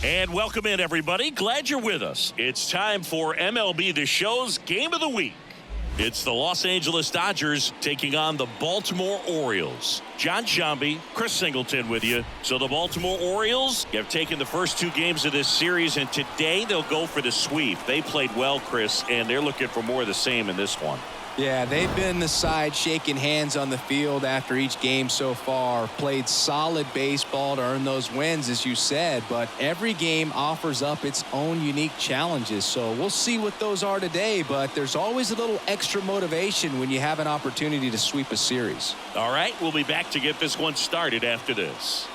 And welcome in, everybody. Glad you're with us. It's time for MLB The Show's Game of the Week. It's the Los Angeles Dodgers taking on the Baltimore Orioles. John Shambi, Chris Singleton with you. So the Baltimore Orioles have taken the first two games of this series, and today they'll go for the sweep. They played well, Chris, and they're looking for more of the same in this one. Yeah, they've been the side shaking hands on the field after each game so far. Played solid baseball to earn those wins, as you said, but every game offers up its own unique challenges. So we'll see what those are today, but there's always a little extra motivation when you have an opportunity to sweep a series. All right, we'll be back to get this one started after this.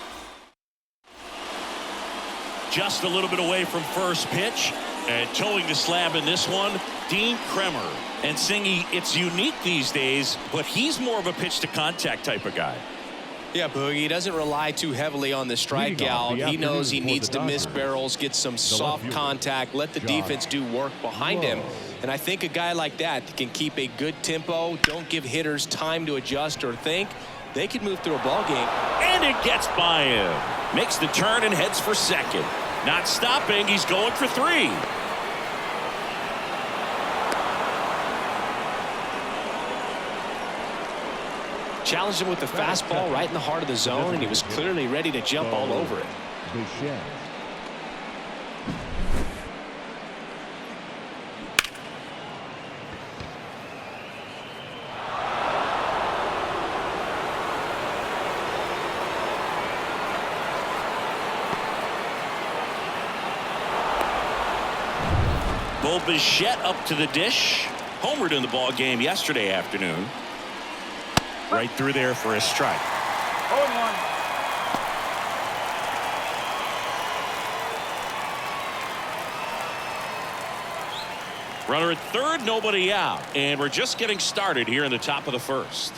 Just a little bit away from first pitch, and towing the slab in this one, Dean Kremer. And Singy, it's unique these days, but he's more of a pitch-to-contact type of guy. Yeah, Boogie, he doesn't rely too heavily on the strikeout. He knows he needs to miss barrels, get some soft contact, let the defense do work behind him. And I think a guy like that can keep a good tempo, don't give hitters time to adjust or think. They could move through a ball game. And it gets by him. Makes the turn and heads for second. Not stopping, he's going for three. Challenged him with the fastball right in the heart of the zone, and he was clearly ready to jump all over it. Bo Bichette up to the dish. Homered in the ball game yesterday afternoon. Right through there for a strike. 0-1. Runner at third, nobody out. And we're just getting started here in the top of the first.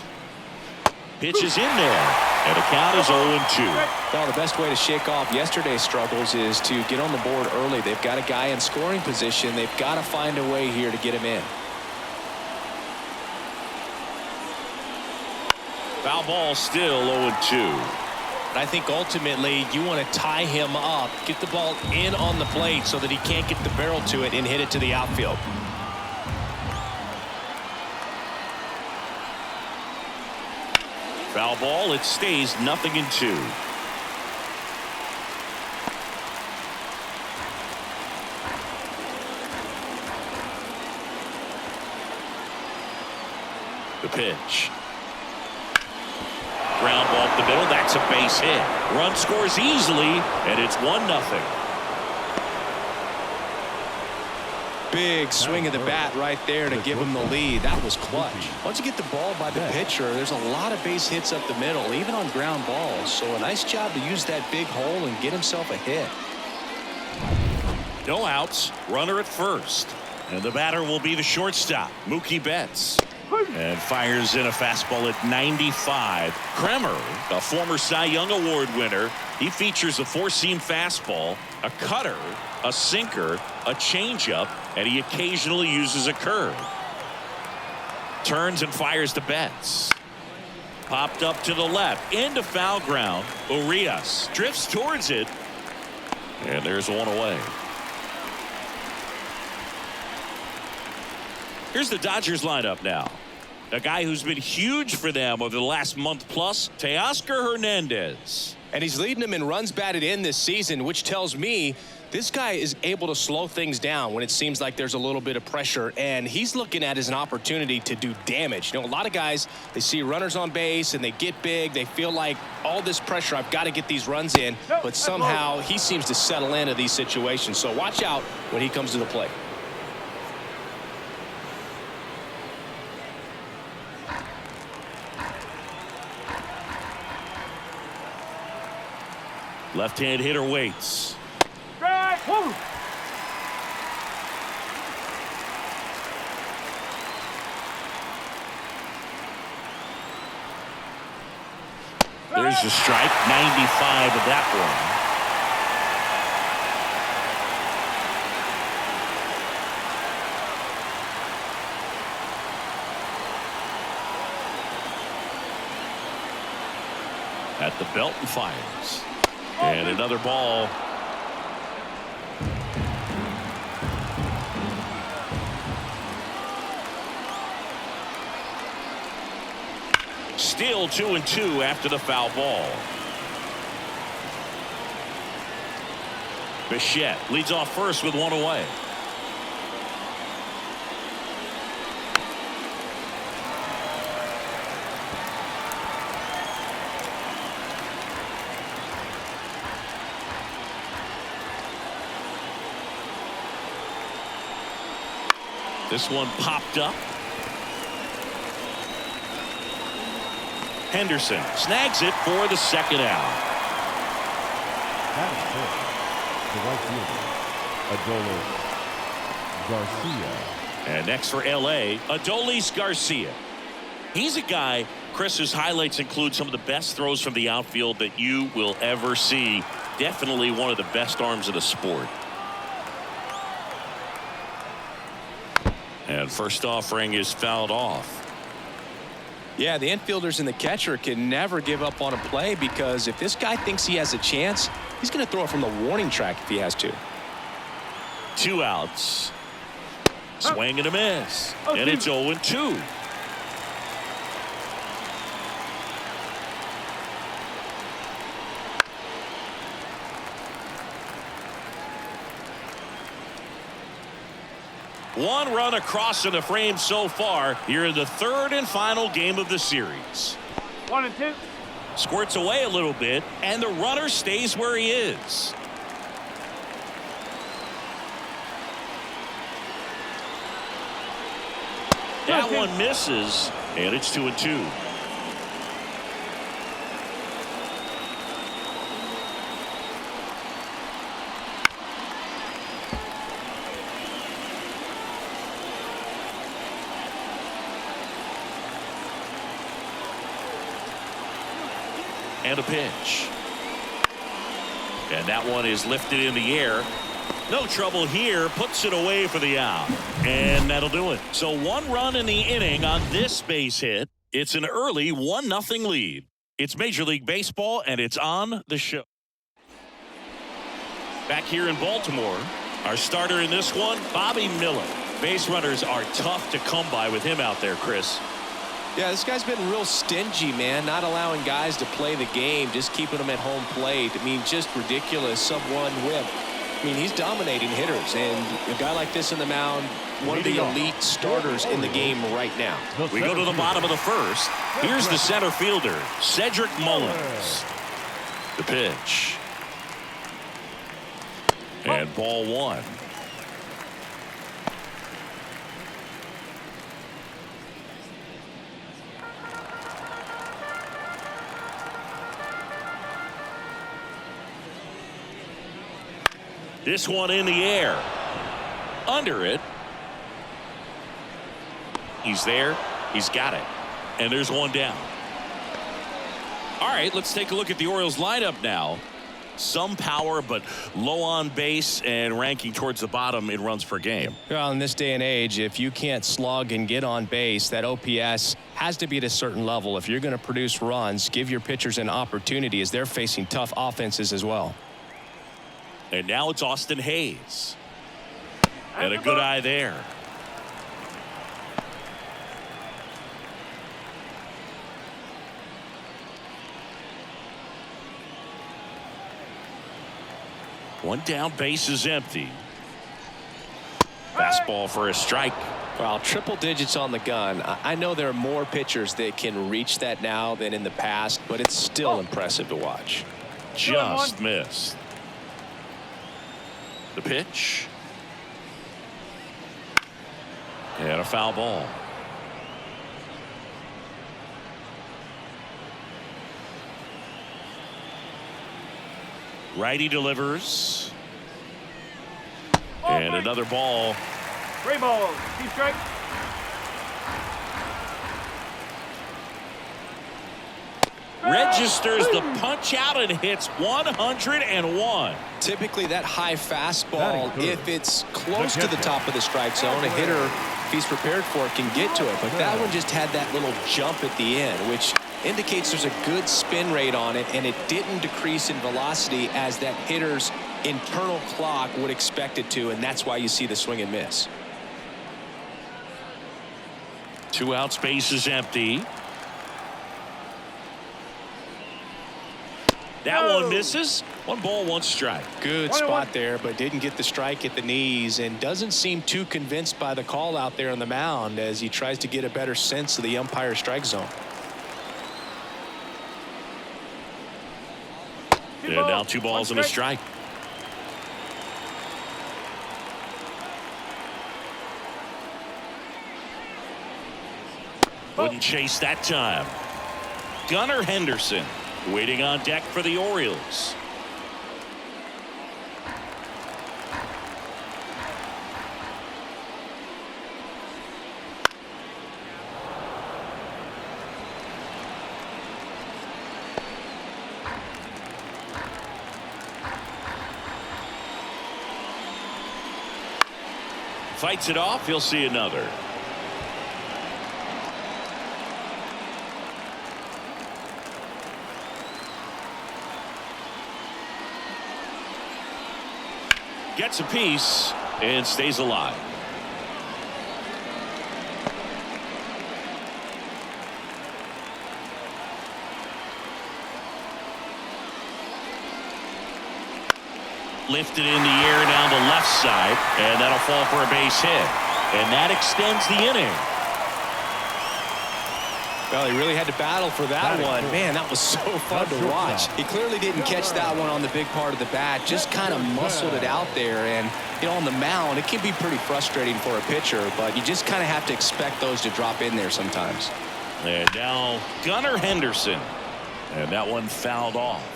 Pitch is in there. And the count is 0-2. Well, the best way to shake off yesterday's struggles is to get on the board early. They've got a guy in scoring position. They've got to find a way here to get him in. Foul ball, still 0-2. I think ultimately you want to tie him up, get the ball in on the plate so that he can't get the barrel to it and hit it to the outfield. Foul ball, it stays 0-2. The pitch. Ground ball up the middle. That's a base hit. Run scores easily, and it's 1-0. Big swing of the bat right there to give him the lead. That was clutch. Once you get the ball by the pitcher, there's a lot of base hits up the middle, even on ground balls. So a nice job to use that big hole and get himself a hit. No outs. Runner at first. And the batter will be the shortstop, Mookie Betts. And fires in a fastball at 95. Kremer, a former Cy Young Award winner. He features a four-seam fastball, a cutter, a sinker, a changeup, and he occasionally uses a curve. Turns and fires to Betts. Popped up to the left, into foul ground. Urias drifts towards it. And there's one away. Here's the Dodgers lineup now. A guy who's been huge for them over the last month plus, Teoscar Hernandez. And he's leading them in runs batted in this season, which tells me this guy is able to slow things down when it seems like there's a little bit of pressure, and he's looking at it as an opportunity to do damage. You know, a lot of guys, they see runners on base and they get big. They feel like all this pressure, I've got to get these runs in, but somehow he seems to settle into these situations. So watch out when he comes to the plate. Left-hand hitter waits. There's the strike, 95 of that one. At the belt and fires. And another ball. Still 2-2 after the foul ball. Bichette leads off first with one away. This one popped up. Henderson snags it for the second out. That is it. The right fielder, Adolis Garcia. And next for LA, Adolis Garcia. He's a guy, Chris, whose highlights include some of the best throws from the outfield that you will ever see. Definitely one of the best arms of the sport. And first offering is fouled off. Yeah, the infielders and the catcher can never give up on a play, because if this guy thinks he has a chance, he's going to throw it from the warning track if he has to. 2 outs. Swing and a miss. And it's 0-2. One run across in the frame so far here in the third and final game of the series. 1-2. Squirts away a little bit, and the runner stays where he is. That one misses, and it's 2-2. And a pitch. And that one is lifted in the air. No trouble here. Puts it away for the out. And that'll do it. So 1 run in the inning on this base hit. It's an early 1-0 lead. It's Major League Baseball, and it's on the show. Back here in Baltimore, our starter in this one, Bobby Miller. Base runners are tough to come by with him out there, Chris. Yeah, this guy's been real stingy, man, not allowing guys to play the game, just keeping them at home plate. I mean, just ridiculous. Sub-1 whip. I mean, he's dominating hitters, and a guy like this in the mound, one of the elite starters in the game right now. We go to the bottom of the first. Here's the center fielder, Cedric Mullins. The pitch. And ball 1. This one in the air. Under it. He's there. He's got it. And there's one down. All right, let's take a look at the Orioles lineup now. Some power, but low on base and ranking towards the bottom in runs per game. Well, in this day and age, if you can't slug and get on base, that OPS has to be at a certain level. If you're going to produce runs, give your pitchers an opportunity, as they're facing tough offenses as well. And now it's Austin Hayes. And a good eye there. One down, base is empty. Fastball for a strike. Well, triple digits on the gun. I know there are more pitchers that can reach that now than in the past, but it's still impressive to watch. Just missed. The pitch. And a foul ball. Righty delivers. And another ball. 3 balls. 2 strikes. Registers the punch out and hits 101. Typically that high fastball, if it's close to the top of the strike zone, a hitter, if he's prepared for it, can get to it. But that one just had that little jump at the end, which indicates there's a good spin rate on it, and it didn't decrease in velocity as that hitter's internal clock would expect it to, and that's why you see the swing and miss. 2 outs, base is empty. That No. one misses. 1 ball, 1 strike. Good 1-1. spot there, but didn't get the strike at the knees and doesn't seem too convinced by the call out there on the mound as he tries to get a better sense of the umpire strike zone. And now 2 balls and a strike. Wouldn't chase that time. Gunnar Henderson waiting on deck for the Orioles. Fights it off. He'll see another. Gets a piece and stays alive. Lifted in the air down the left side, and that'll fall for a base hit. And that extends the inning. Well, he really had to battle for that one. Man, that was so fun to watch. He clearly didn't catch that one on the big part of the bat, just kind of muscled it out there. And, you know, on the mound, it can be pretty frustrating for a pitcher, but you just kind of have to expect those to drop in there sometimes. And now Gunnar Henderson. And that one fouled off.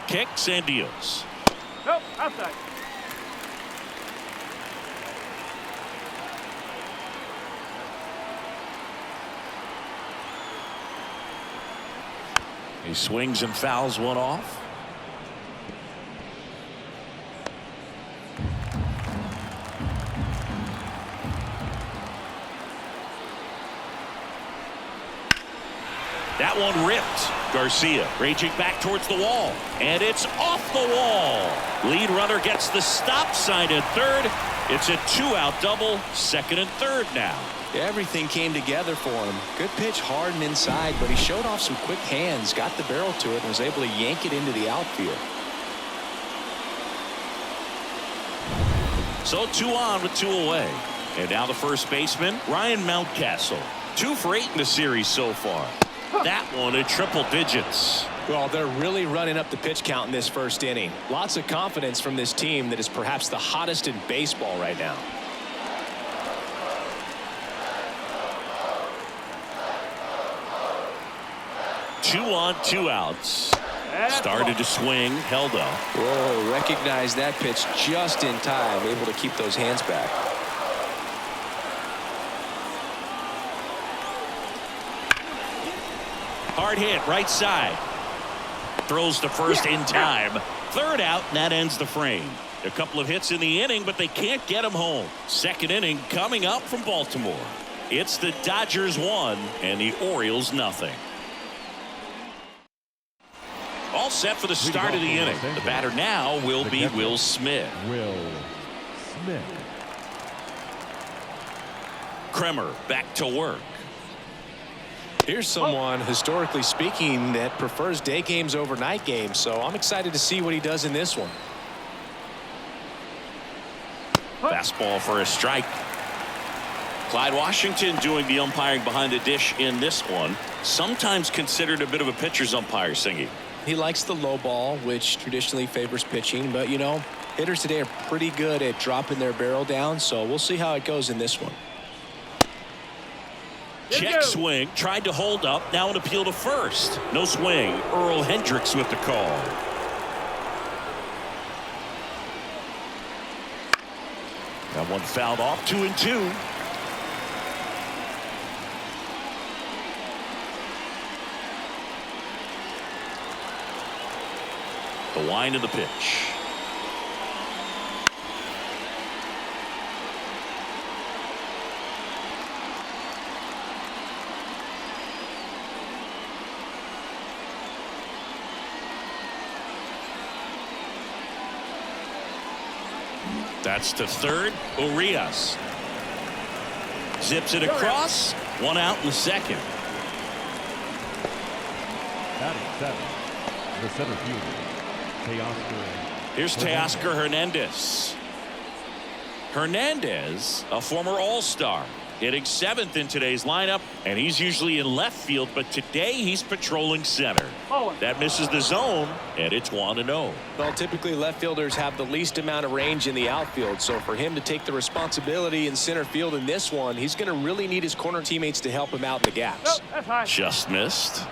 Kicks and deals. Nope, outside. He swings and fouls one off. That one ripped. Garcia raging back towards the wall, and it's off the wall. Lead runner gets the stop sign at third. It's a 2-out double, second and third now. Everything came together for him. Good pitch hard and inside, but he showed off some quick hands, got the barrel to it, and was able to yank it into the outfield. So 2 on with 2 away. And now the first baseman, Ryan Mountcastle. 2 for 8 in the series so far. That one at triple digits. Well, they're really running up the pitch count in this first inning. Lots of confidence from this team that is perhaps the hottest in baseball right now. Two on, 2 outs. Started to swing, held up. Whoa, recognized that pitch just in time, able to keep those hands back. Hard hit, right side. Throws to first in time. Third out, and that ends the frame. A couple of hits in the inning, but they can't get him home. Second inning coming up from Baltimore. It's the Dodgers 1 and the Orioles nothing. All set for the start of the inning. The batter now will be Will Smith. Will Smith. Kremer back to work. Here's someone, historically speaking, that prefers day games over night games, so I'm excited to see what he does in this one. Fastball for a strike. Clyde Washington doing the umpiring behind the dish in this one. Sometimes considered a bit of a pitcher's umpire, Singy. He likes the low ball, which traditionally favors pitching, but you know, hitters today are pretty good at dropping their barrel down, so we'll see how it goes in this one. Check swing, tried to hold up, now an appeal to first. No swing. Earl Hendricks with the call. That one fouled off, 2-2. The wind of the pitch. That's to third. Urias zips it across. One out in the second. Batting seventh, the center fielder, Teoscar. Here's Teoscar Hernandez. Hernandez, a former All-Star, hitting seventh in today's lineup, and he's usually in left field, but today he's patrolling center. That misses the zone, and it's 1-0. Well, typically left fielders have the least amount of range in the outfield, so for him to take the responsibility in center field in this one, he's going to really need his corner teammates to help him out in the gaps. That's high. Just missed.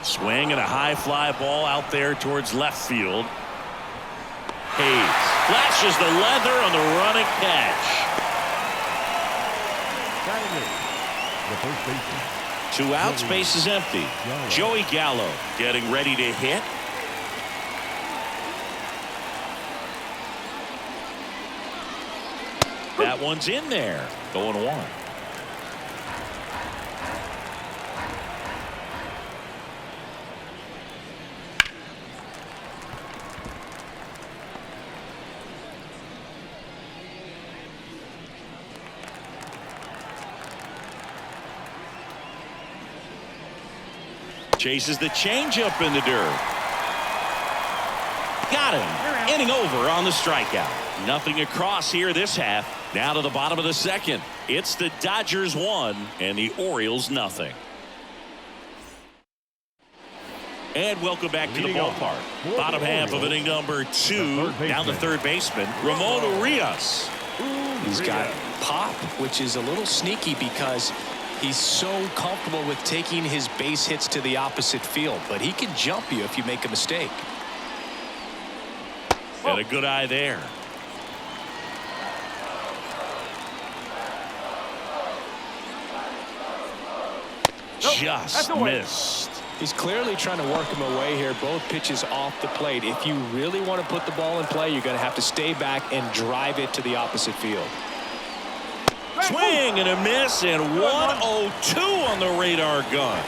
Swing and a high fly ball out there towards left field. Hayes flashes the leather on the running catch. Batting eighth, the first baseman. 2 outs, base is empty. Joey Gallo getting ready to hit. That one's in there. 0-1. Chases the changeup in the dirt. Got him. Inning over on the strikeout. Nothing across here this half. Now to the bottom of the second. It's the Dodgers 1 and the Orioles nothing. And welcome back to the ballpark. Bottom half of inning number 2. Down the third baseman, Ramon Urias. He's got pop, which is a little sneaky because he's so comfortable with taking his base hits to the opposite field, but he can jump you if you make a mistake. And a good eye there. Just missed. He's clearly trying to work him away here. Both pitches off the plate. If you really want to put the ball in play, you're going to have to stay back and drive it to the opposite field. Swing and a miss, and 102 on the radar gun.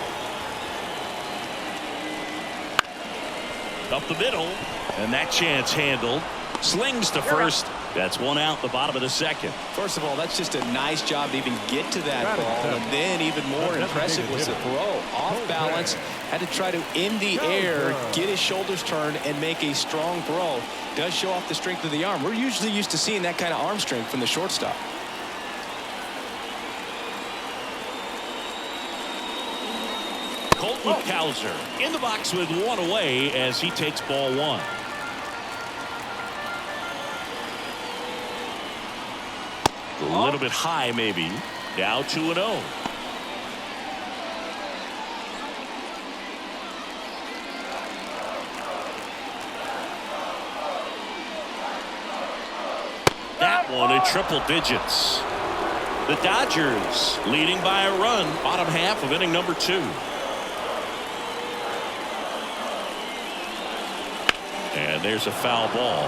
Up the middle, and that chance handled. Slings to first. That's 1 out, the bottom of the second. First of all, that's just a nice job to even get to that ball. And then even more impressive was the throw. Off balance, had to try to, in the air, get his shoulders turned and make a strong throw. Does show off the strength of the arm. We're usually used to seeing that kind of arm strength from the shortstop. Colton Cowser in the box with 1 away as he takes ball 1. A little bit high, maybe. Now 2-0. That one in triple digits. The Dodgers leading by a run. Bottom half of inning number 2. And there's a foul ball.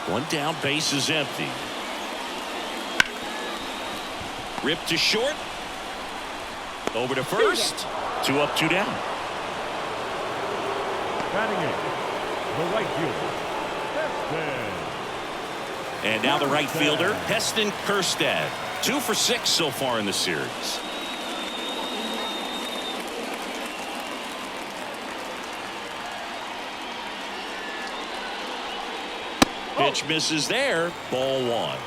One down, base is empty. Ripped to short. Over to first. 2 up, 2 down. Batting eighth, the right fielder, Heston. And now the right fielder, Heston Kjerstad. 2 for 6 so far in the series. Pitch misses there. Ball 1.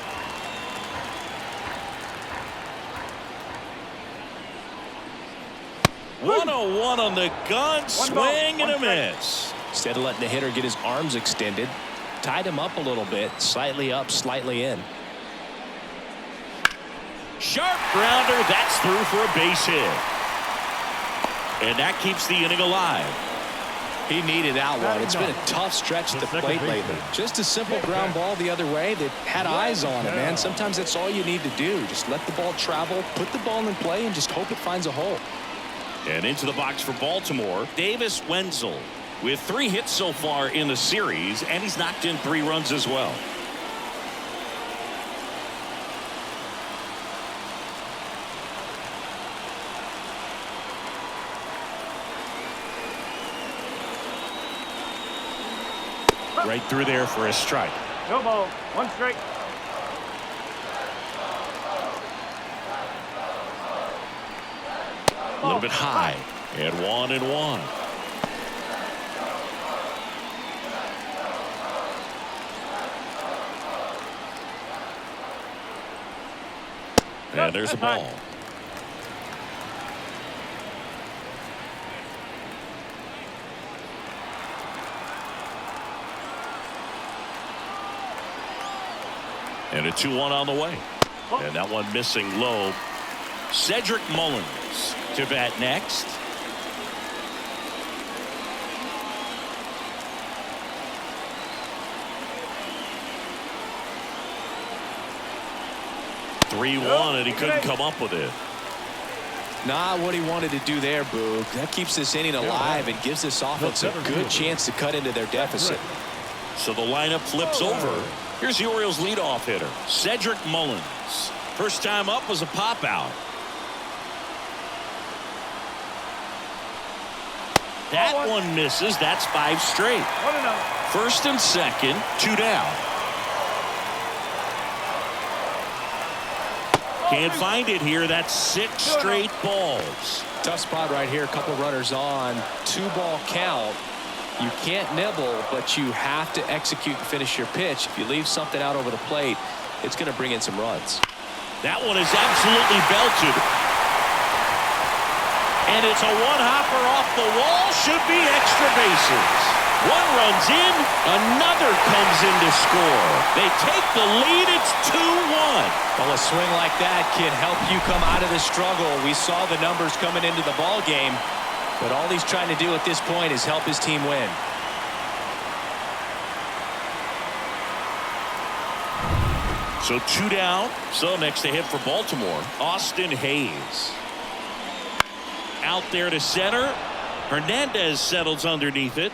One on the gun. Swing and a miss. Instead of letting the hitter get his arms extended, tied him up a little bit. Slightly up, slightly in. Sharp grounder. That's through for a base hit. And that keeps the inning alive. He needed that one. It's been a tough stretch at the plate lately. Just a simple ground ball the other way that had eyes on it, man. Sometimes that's all you need to do. Just let the ball travel, put the ball in play, and just hope it finds a hole. And into the box for Baltimore, Davis Wenzel with 3 hits so far in the series, and he's knocked in 3 runs as well. Right through there for a strike. No ball. One strike. A little bit high. And 1-1. And there's a ball. And a 2-1 on the way. And that one missing low. Cedric Mullins to bat next. And he couldn't come up with it. Not what he wanted to do there, Boog. That keeps this inning alive and gives this offense a good chance to cut into their deficit. So the lineup flips over. Here's the Orioles leadoff hitter, Cedric Mullins. First time up was a pop out. That one misses. That's 5 straight. 1-0. First and second, 2 down. Can't find it here. That's 6 straight balls. Tough spot right here. A couple runners on. 2-ball count. You can't nibble, but you have to execute and finish your pitch. If you leave something out over the plate, it's going to bring in some runs. That one is absolutely belted. And it's a one-hopper off the wall. Should be extra bases. One runs in, another comes in to score. They take the lead. It's 2-1. Well, a swing like that can help you come out of the struggle. We saw the numbers coming into the ball game, but all he's trying to do at this point is help his team win. So 2 down. So next to hit for Baltimore, Austin Hayes. Out there to center. Hernandez settles underneath it.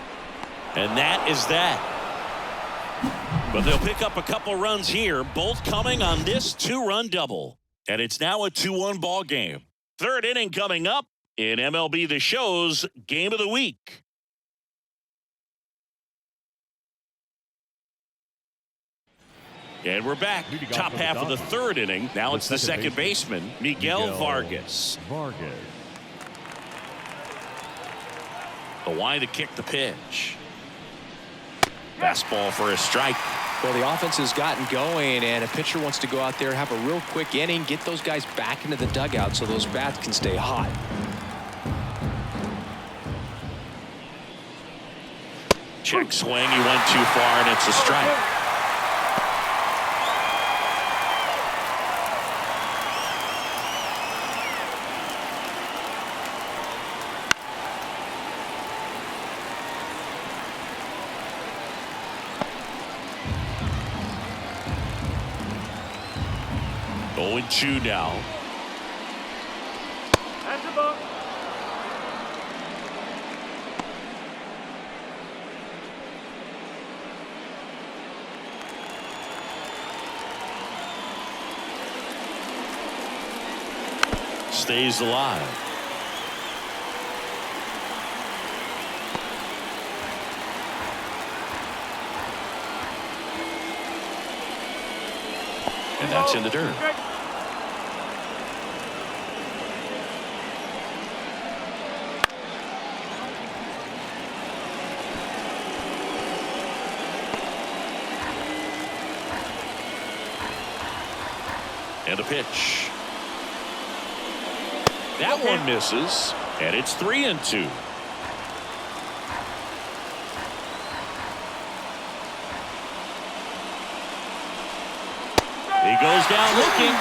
And that is that. But they'll pick up a couple runs here, both coming on this 2-run double. And it's now a 2-1 ball game. Third inning coming up in MLB The Show's Game of the Week. And we're back. Top half of the third inning. Now it's the second baseman, Miguel Vargas. The wind to kick the pitch. Fastball for a strike. Well, the offense has gotten going, and a pitcher wants to go out there, have a real quick inning, get those guys back into the dugout so those bats can stay hot. Check swing. He went too far, and it's a strike. Going 2 now. That's a ball. Stays alive. And that's in the dirt. And a pitch. That one misses, and it's 3-2. He goes down looking.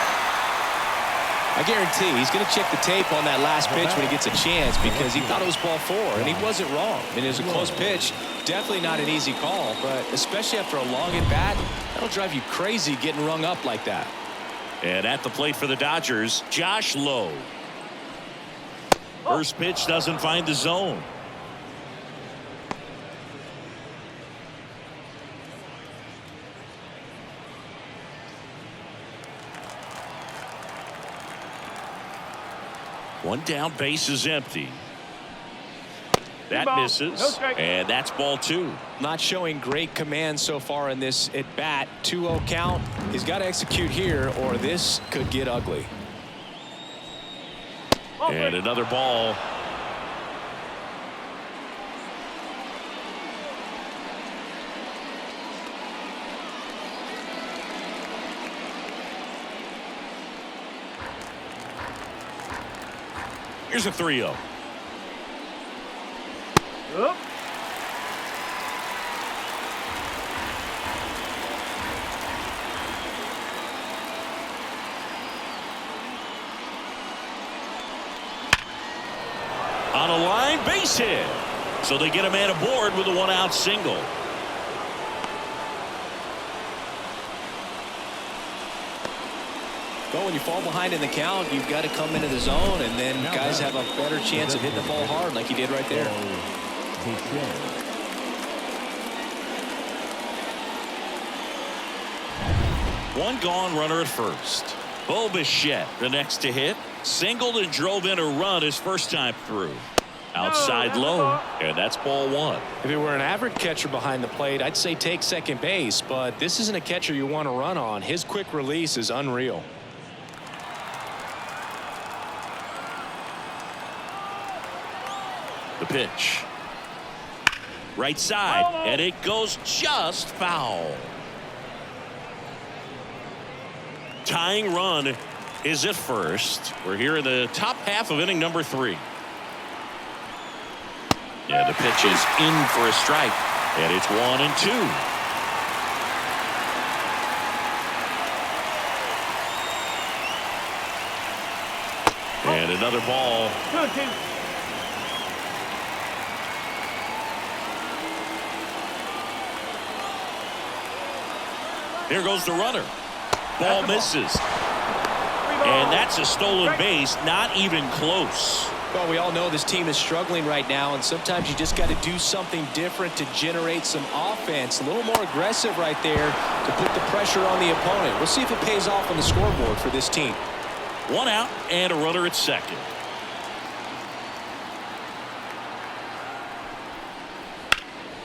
I guarantee he's going to check the tape on that last pitch when he gets a chance, because he thought it was ball 4, and he wasn't wrong. I mean, it was a close pitch. Definitely not an easy call, but especially after a long at-bat, that'll drive you crazy getting rung up like that. And at the plate for the Dodgers, Josh Lowe. First pitch doesn't find the zone. One down, base is empty. That ball. misses. No strike. And that's ball 2. Not showing great command so far in this at bat. 2-0 count. He's got to execute here or this could get ugly. And another ball. Here's a 3-0. Up. On a line base hit. So they get a man aboard with a 1-out single. Well, when you fall behind in the count, you've got to come into the zone, and then guys have a better chance of hitting the ball hard like he did right there. One gone, runner at first. Bo Bichette, the next to hit. Singled and drove in a run his first time through. Outside low, and that's ball 1. If it were an average catcher behind the plate, I'd say take second base, but this isn't a catcher you want to run on. His quick release is unreal. The pitch. Right side, and it goes just foul. Tying run is at first. We're here in the top half of inning number 3. Yeah, the pitch is in for a strike, and it's 1-2. And another ball. 2-2. Here goes the runner. Ball misses. And that's a stolen base, not even close. Well, we all know this team is struggling right now, and sometimes you just got to do something different to generate some offense. A little more aggressive right there to put the pressure on the opponent. We'll see if it pays off on the scoreboard for this team. 1 out and a runner at second.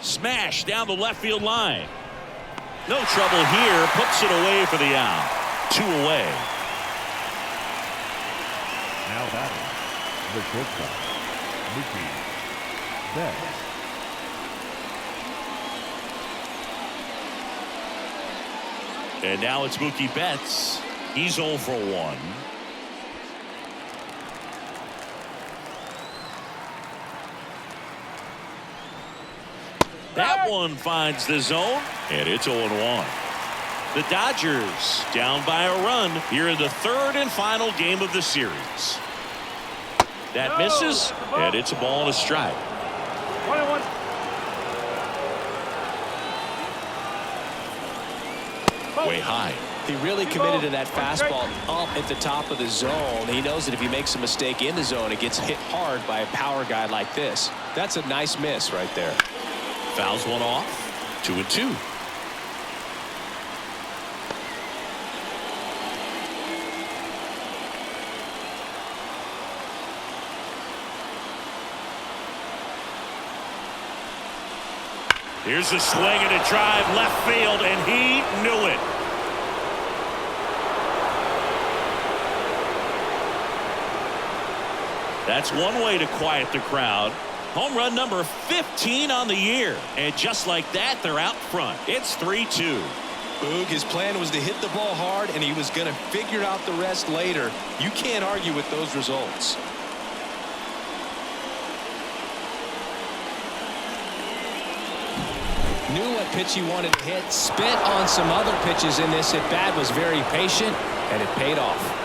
Smash down the left field line. No trouble here. Puts it away for the out. 2 away. Now batting, the shortstop, Mookie Betts. And now it's Mookie Betts. He's 0 for 1. That one finds the zone, and it's 0-1. The Dodgers down by a run here in the 3rd and final game of the series. That misses, and it's a ball and a strike. 1-1. Way high. He really committed to that fastball up at the top of the zone. He knows that if he makes a mistake in the zone, it gets hit hard by a power guy like this. That's a nice miss right there. Fouls one off. 2-2. Here's a swing and a drive left field, and he knew it. That's one way to quiet the crowd. Home run number 15 on the year. And just like that, they're out front. It's 3-2. Boog, his plan was to hit the ball hard, and he was going to figure out the rest later. You can't argue with those results. Knew what pitch he wanted to hit. Spit on some other pitches in this at bat. Was very patient, and it paid off.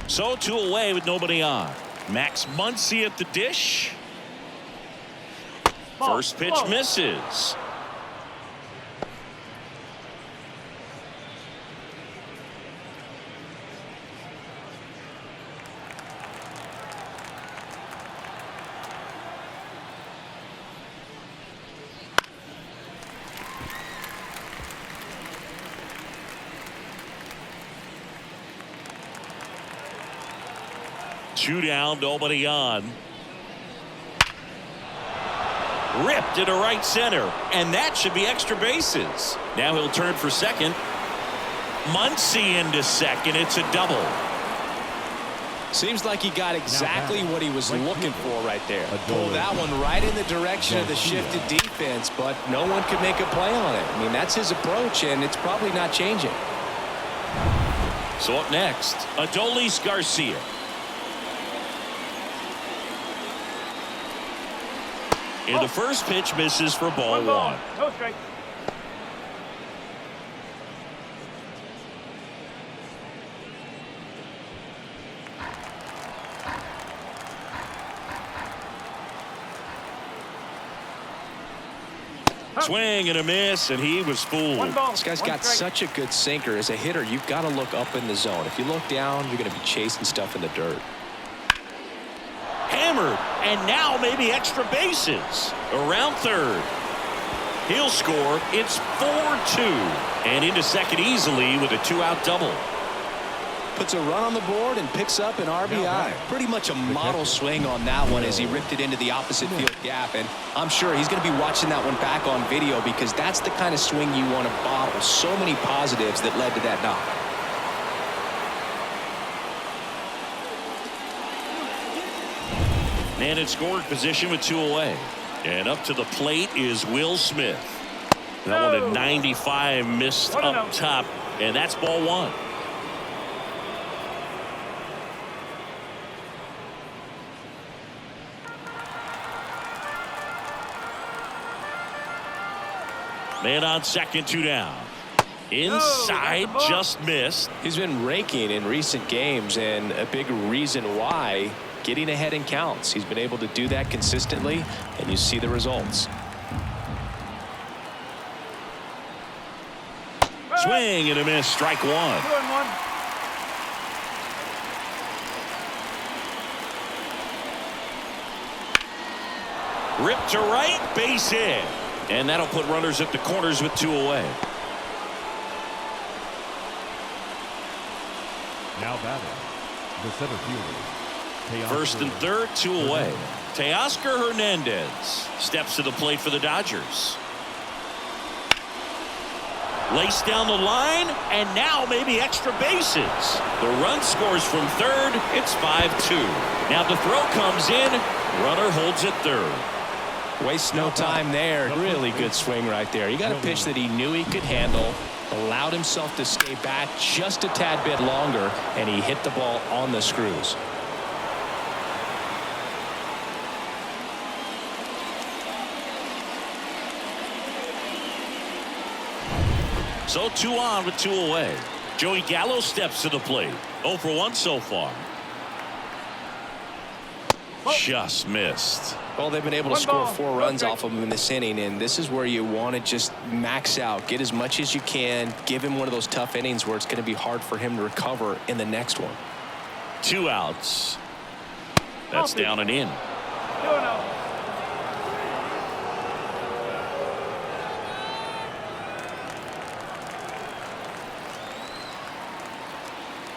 So 2 away with nobody on. Max Muncy at the dish. First pitch misses. 2 down, nobody on. Ripped into right center, and that should be extra bases. Now he'll turn for second. Muncy into second. It's a double. Seems like he got exactly what he was looking for right there. Pulled that one right in the direction of the shifted defense, but no one could make a play on it. I mean, that's his approach, and it's probably not changing. So up next, Adolis Garcia. And the first pitch misses for ball 1. No strike. Swing and a miss, and he was fooled. This guy's got such a good sinker. As a hitter, you've got to look up in the zone. If you look down, you're going to be chasing stuff in the dirt. Hammered, and now maybe extra bases. Around third. He'll score. It's 4-2. And into second easily with a 2-out double. Puts a run on the board and picks up an RBI. Pretty much a model swing on that one as he ripped it into the opposite field gap. And I'm sure he's going to be watching that one back on video because that's the kind of swing you want to bottle. So many positives that led to that knock. Man in scoring position with 2 away. And up to the plate is Will Smith. That one at 95 missed up top. And that's ball 1. Man on second, 2 down. Inside, just missed. He's been raking in recent games, and a big reason why, getting ahead in counts. He's been able to do that consistently, and you see the results. Swing and a miss, strike 1. 2-1. Ripped to right, base hit. And that'll put runners at the corners with 2 away. Now batting, the center fielder. First and third, 2 away. Teoscar Hernandez steps to the plate for the Dodgers. Laced down the line, and now maybe extra bases. The run scores from third. It's 5-2. Now the throw comes in. Runner holds at third. Waste no time there. Really good swing right there. He got a pitch that he knew he could handle, allowed himself to stay back just a tad bit longer, and he hit the ball on the screws. So 2 on with 2 away. Joey Gallo steps to the plate. 0 for 1 so far. Just missed. Well, they've been able to score 4 runs off of him in this inning, and this is where you want to just max out, get as much as you can, give him one of those tough innings where it's going to be hard for him to recover in the next one. 2 outs. That's down and in. 2-0.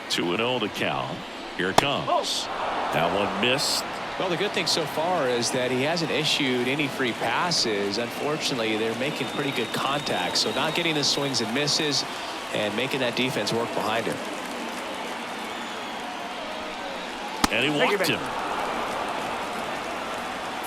2-0 to count. Here it comes. That one missed. Well, the good thing so far is that he hasn't issued any free passes. Unfortunately, they're making pretty good contact, so not getting the swings and misses and making that defense work behind him. And he walked him.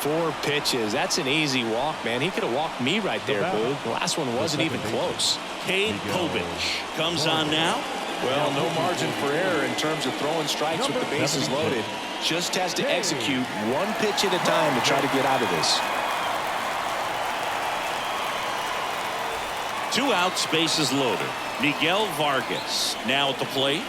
4 pitches. That's an easy walk, man. He could have walked me right there, Boog. The last one wasn't even close. Cade Povich comes on now. Well, no margin for error in terms of throwing strikes with the bases loaded. Just has to execute 1 pitch at a time to try to get out of this. 2 outs, bases loaded. Miguel Vargas now at the plate.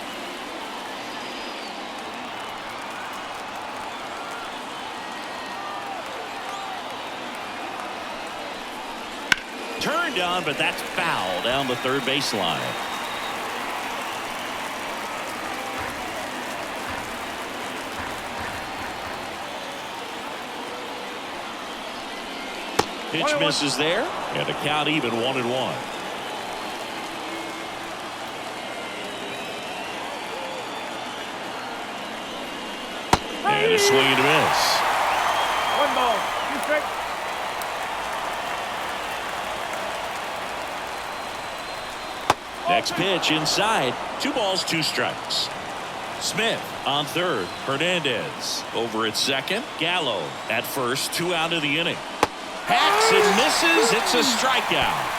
Turned on, but that's foul down the third baseline. Pitch misses there, and the count even 1-1. And a swing and a miss. 1 ball, 2 strikes. Next pitch inside. 2 balls, 2 strikes. Smith on third. Hernandez over at second. Gallo at first. 2 out of the inning. Hacks and misses. It's a strikeout.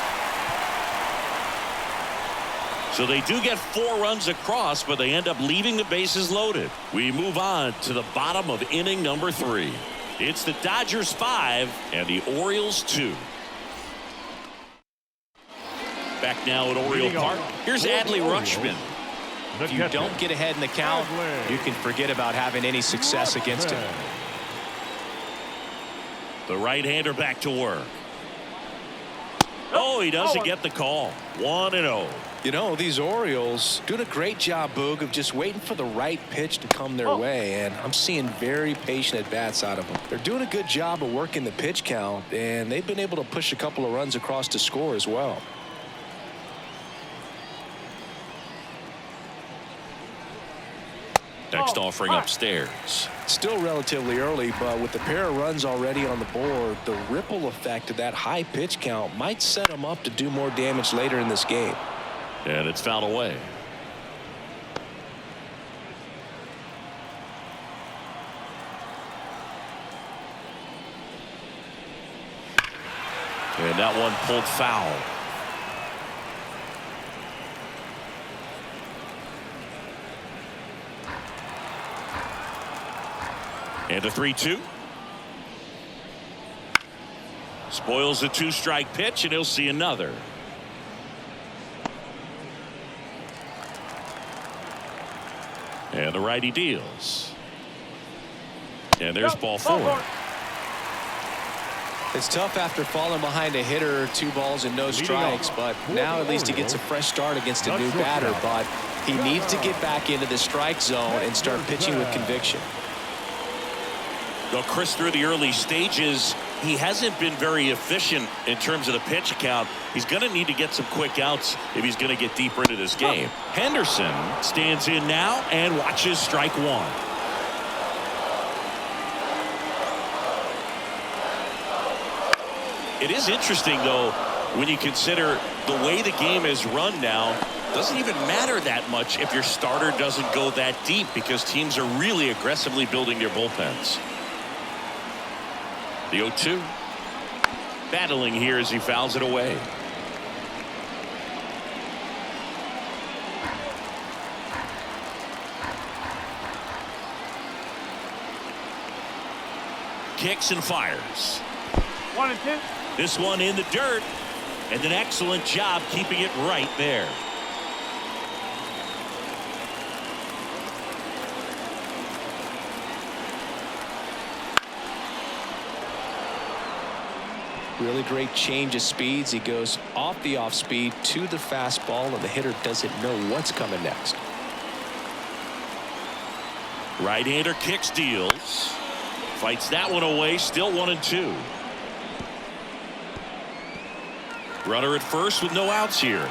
So they do get 4 runs across, but they end up leaving the bases loaded. We move on to the bottom of inning number 3. It's the Dodgers 5 and the Orioles 2. Back now at Oriole Park. Here's Adley Rutschman. If you don't get ahead in the count, you can forget about having any success against him. The right-hander back to work. Oh, he doesn't get the call. 1-0. You know, these Orioles doing a great job, Boog, of just waiting for the right pitch to come their way, and I'm seeing very patient at-bats out of them. They're doing a good job of working the pitch count, and they've been able to push a couple of runs across to score as well. Next offering upstairs. Still relatively early, but with the pair of runs already on the board, the ripple effect of that high pitch count might set them up to do more damage later in this game. And it's fouled away. And that one pulled foul. And a 3-2. Spoils the 2-strike pitch, and he'll see another. And the righty deals. And there's ball 4. It's tough after falling behind a hitter, 2 balls and no strikes, but now at least he gets a fresh start against a new batter. But he needs to get back into the strike zone and start pitching with conviction. Well, Chris, through the early stages, he hasn't been very efficient in terms of the pitch count. He's going to need to get some quick outs if he's going to get deeper into this game. Henderson stands in now and watches strike 1. It is interesting, though, when you consider the way the game is run now. Doesn't even matter that much if your starter doesn't go that deep, because teams are really aggressively building their bullpens. The 0-2. Battling here as he fouls it away. Kicks and fires. 1-2. This one in the dirt, and an excellent job keeping it right there. Really great change of speeds. He goes off the off speed to the fastball, and the hitter doesn't know what's coming next. Right-hander kicks, deals. Fights that one away. Still 1-2. Runner at first with no outs here.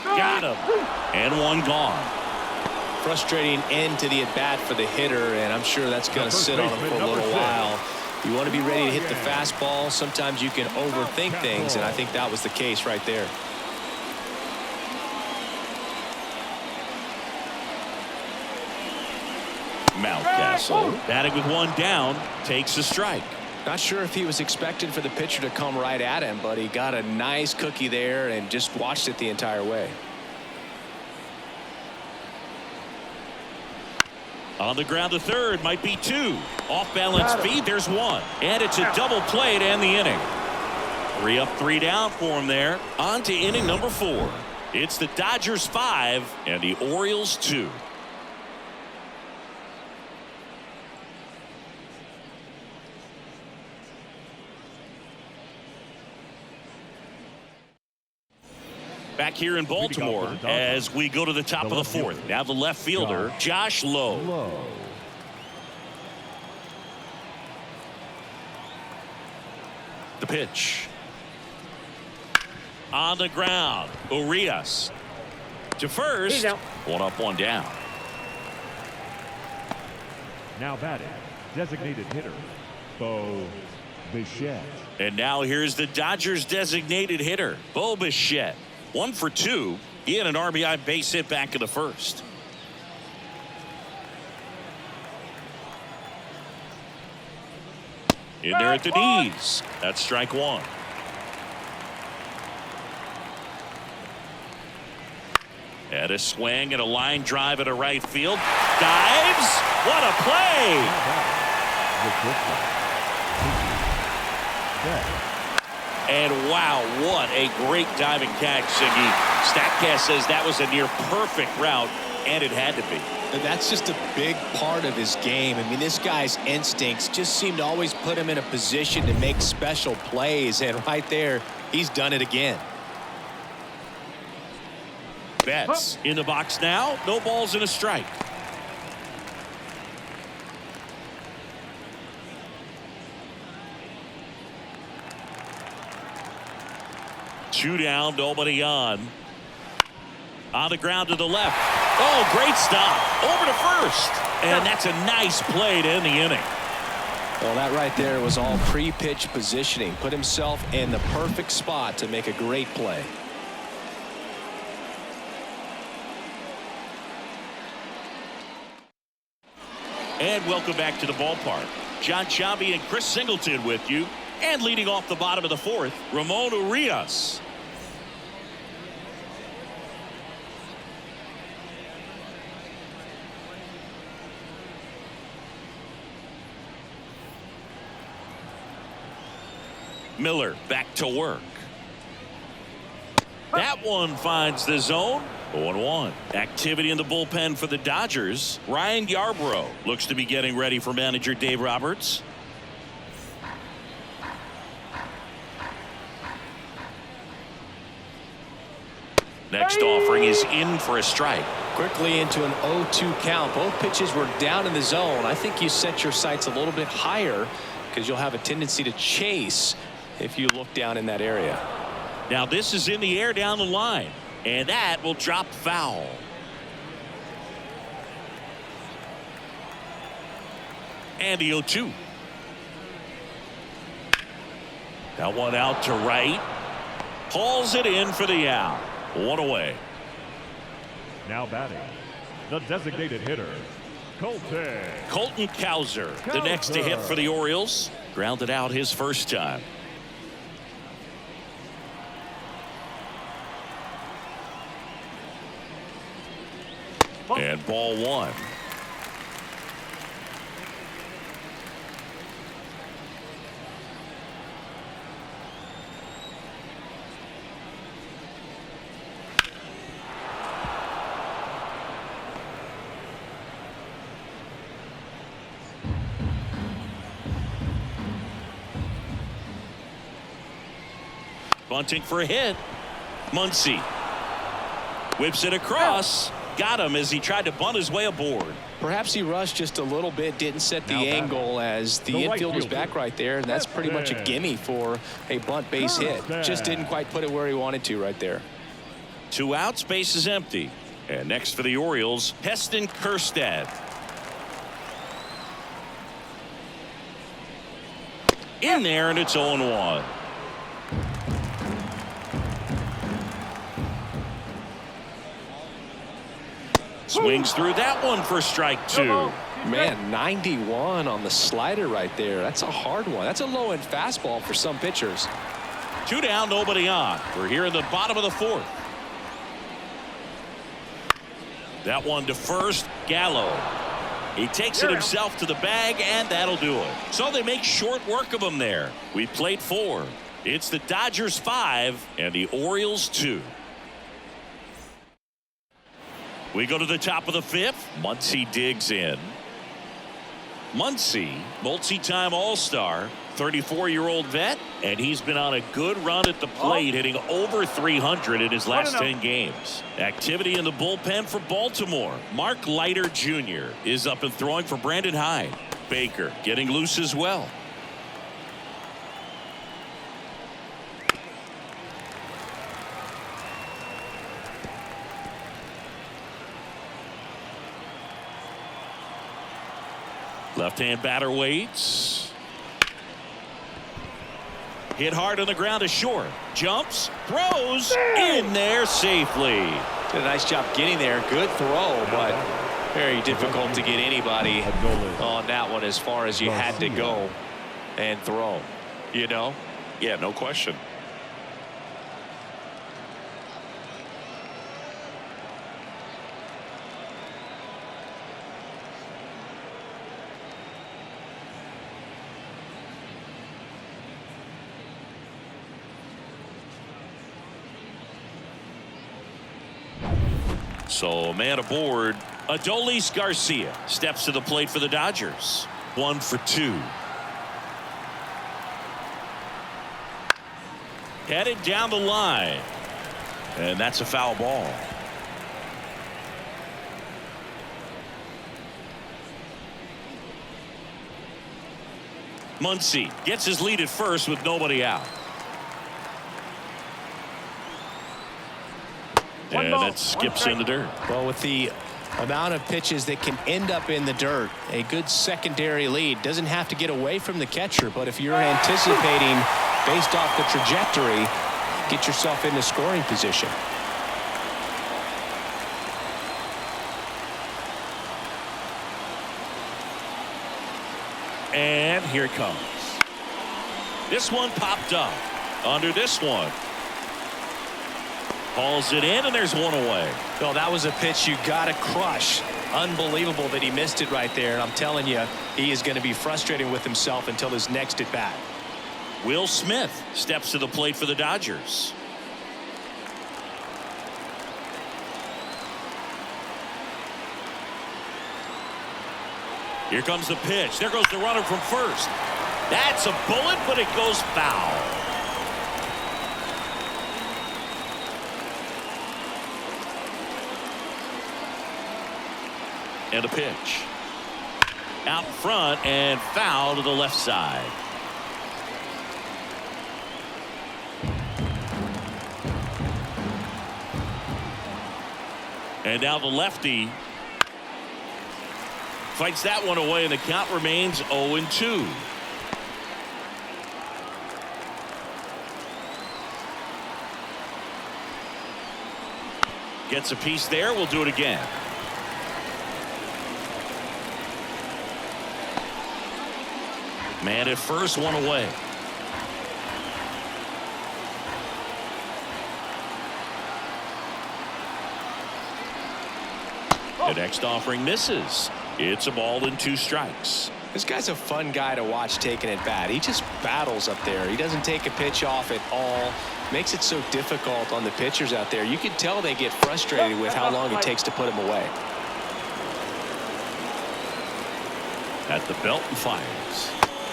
Got him. And one gone. Frustrating end to the at-bat for the hitter, and I'm sure that's going to sit on him for a little while. You want to be ready to hit the fastball. Sometimes you can overthink things, and I think that was the case right there. Mountcastle batting with one down, takes a strike. Not sure if he was expecting for the pitcher to come right at him, but he got a nice cookie there and just watched it the entire way. On the ground to third, might be 2. Off balance feed, there's 1. And it's a double play to end the inning. 3 up, 3 down for him there. On to inning number 4. It's the Dodgers 5 and the Orioles 2. Back here in Baltimore as we go to the top of the 4th. Now the left fielder, Josh Lowe. The pitch. On the ground, Urias. To first. He's out. One up, one down. Now batting, designated hitter, Bo Bichette. And now here's the Dodgers designated hitter, Bo Bichette. 1 for 2. He had an RBI base hit back in the first. In there at the knees. That's strike one. And a swing and a line drive at a right field. Dives. What a play. The pitcher, And wow, what a great diving catch, Siggy. StatCast says that was a near perfect route, and it had to be. And that's just a big part of his game. I mean, this guy's instincts just seem to always put him in a position to make special plays. And right there, he's done it again. Betts in the box now. No balls and a strike. Two down, nobody on. On the ground to the left. Oh, great stop. Over to first. And that's a nice play to end the inning. Well, that right there was all pre-pitch positioning. Put himself in the perfect spot to make a great play. And welcome back to the ballpark. John Sciambi and Chris Singleton with you. And leading off the bottom of the fourth, Ramon Urias. Miller back to work. That one finds the zone. 0-1. Activity in the bullpen for the Dodgers. Ryan Yarbrough looks to be getting ready for manager Dave Roberts. Next offering is in for a strike. Quickly into an 0-2 count. Both pitches were down in the zone. I think you set your sights a little bit higher because you'll have a tendency to chase if you look down in that area. Now this is in the air down the line, and that will drop foul. And the 0-2. That one out to right. Hauls it in for the out. One away. now batting, the designated hitter, Colton Cowser, the next to hit for the Orioles. Grounded out his first time. And ball one. Bunting for a hit. Muncy whips it across. Got him as he tried to bunt his way aboard. Perhaps he rushed just a little bit, didn't set the angle as the infield was back right there, and that's pretty much a gimme for a bunt base hit. Just didn't quite put it where he wanted to right there. 2 outs, base is empty. And next for the Orioles, Heston Kjerstad. In there, and it's 0-1. Swings through that one for strike 2. Man, 91 on the slider right there. That's a hard one. That's a low-end fastball for some pitchers. 2 down, nobody on. We're here in the bottom of the fourth. That one to first, Gallo. He takes it himself to the bag, and that'll do it. So they make short work of him there. We played 4. It's the Dodgers 5 and the Orioles 2. We go to the top of the 5th. Muncy digs in. Muncy, multi-time All-Star, 34-year-old vet, and he's been on a good run at the plate, hitting over 300 in his last 10 games. Activity in the bullpen for Baltimore. Mark Leiter Jr. is up and throwing for Brandon Hyde. Baker getting loose as well. Left-hand batter waits. Hit hard on the ground to short. Jumps, throws, in there safely. Did a nice job getting there. Good throw, but very difficult to get anybody on that one as far as you had to go and throw. You know? Yeah, no question. So man aboard. Adolis Garcia steps to the plate for the Dodgers. 1 for 2. Headed down the line. And that's a foul ball. Muncy gets his lead at first with nobody out. And that skips in the dirt. Well, with the amount of pitches that can end up in the dirt, a good secondary lead. Doesn't have to get away from the catcher, but if you're anticipating based off the trajectory, get yourself into scoring position. And here it comes. This one popped up. Under this one. Hauls it in, and there's one away. Well, that was a pitch you got to crush. Unbelievable that he missed it right there. And I'm telling you, he is going to be frustrated with himself until his next at bat. Will Smith steps to the plate for the Dodgers. Here comes the pitch. There goes the runner from first. That's a bullet, but it goes foul. And a pitch. Out front and foul to the left side. And now the lefty fights that one away, and the count remains 0-2. Gets a piece there. We'll do it again. Man at first, one away. The next offering misses. It's a ball and 2 strikes. This guy's a fun guy to watch taking at bat. He just battles up there. He doesn't take a pitch off at all. Makes it so difficult on the pitchers out there. You can tell they get frustrated with how long it takes to put him away. At the belt and fires.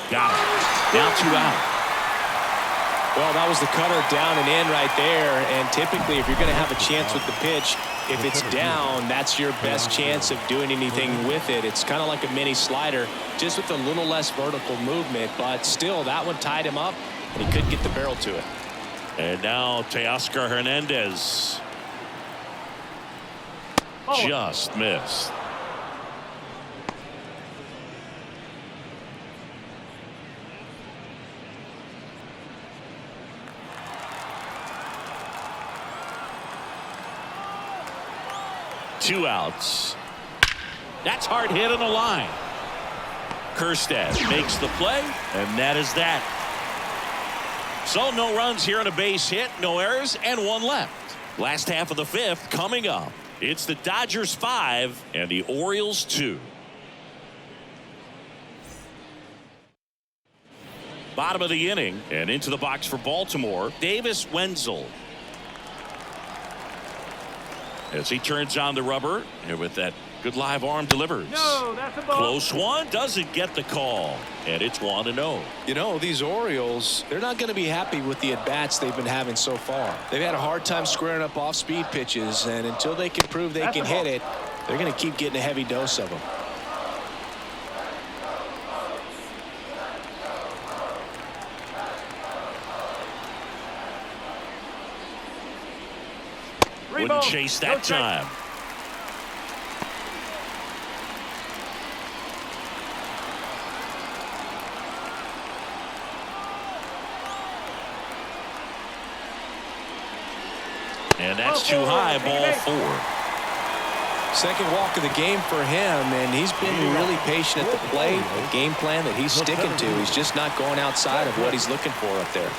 Got it. Now 2 out. Well, that was the cutter down and in right there. And typically, if you're going to have a chance with the pitch, if it's down, that's your best chance of doing anything with it. It's kind of like a mini slider, just with a little less vertical movement. But still, that one tied him up, and he couldn't get the barrel to it. And now Teoscar Hernandez. Just missed. Two outs. That's hard hit on the line. Kjerstad makes the play, and that is that. So no runs here on a base hit, no errors, and 1 left. Last half of the 5th coming up. It's the Dodgers 5 and the Orioles 2. Bottom of the inning, and into the box for Baltimore, Davis Wenzel. As he turns on the rubber, and with that good live arm delivers. No, that's a ball. Close one, doesn't get the call, and it's 1-0. You know, these Orioles, they're not going to be happy with the at-bats they've been having so far. They've had a hard time squaring up off-speed pitches, and until they can prove they can hit it, they're going to keep getting a heavy dose of them. Wouldn't chase that time. And that's too high, ball 4. Second walk of the game for him, and he's been really patient at the plate. The game plan that he's sticking to, he's just not going outside of what he's looking for up there.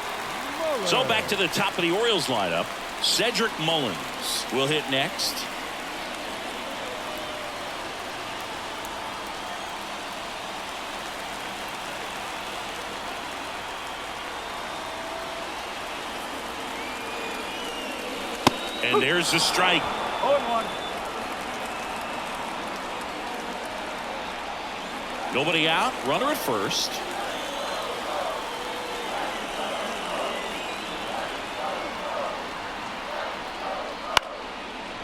So back to the top of the Orioles lineup. Cedric Mullins will hit next. And there's the strike. 0-1. Nobody out. Runner at first.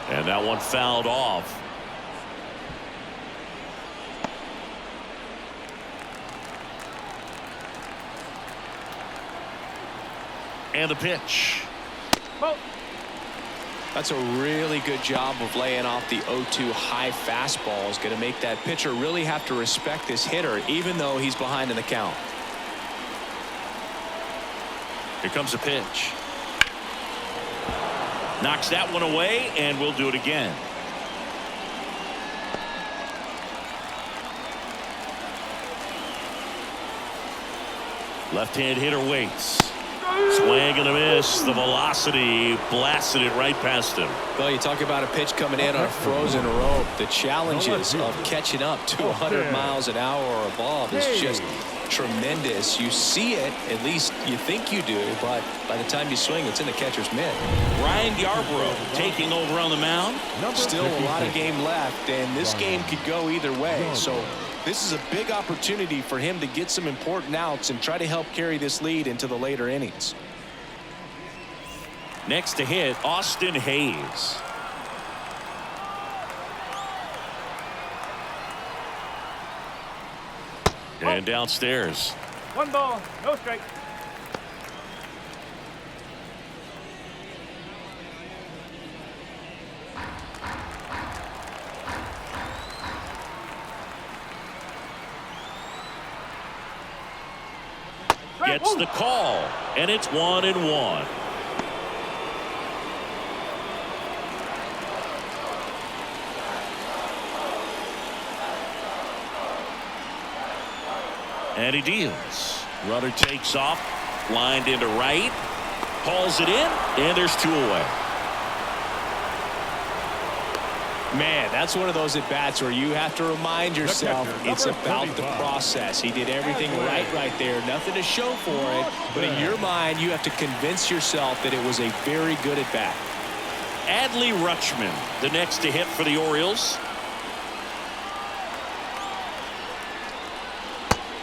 And that one fouled off. And the pitch. Ball. That's a really good job of laying off the 0-2 high fastball. Is going to make that pitcher really have to respect this hitter, even though he's behind in the count. Here comes a pitch. Knocks that one away, and we'll do it again. Left-hand hitter waits. Swing and a miss. The velocity blasted it right past him. Well, you talk about a pitch coming in on a frozen rope. The challenges of catching up 200 miles an hour or above is just tremendous. You see it, at least you think you do, but by the time you swing, it's in the catcher's mitt. Ryan Yarbrough taking over on the mound. Still a lot of game left, and this game could go either way. So this is a big opportunity for him to get some important outs and try to help carry this lead into the later innings. Next to hit, Austin Hayes. And downstairs. 1 ball, no strike. Gets the call, and it's 1-1. And he deals. Runner takes off, lined into right, hauls it in, and there's 2 away. Man, that's one of those at-bats where you have to remind yourself it's about the process. He did everything right there. Nothing to show for it. But in your mind, you have to convince yourself that it was a very good at-bat. Adley Rutschman, the next to hit for the Orioles.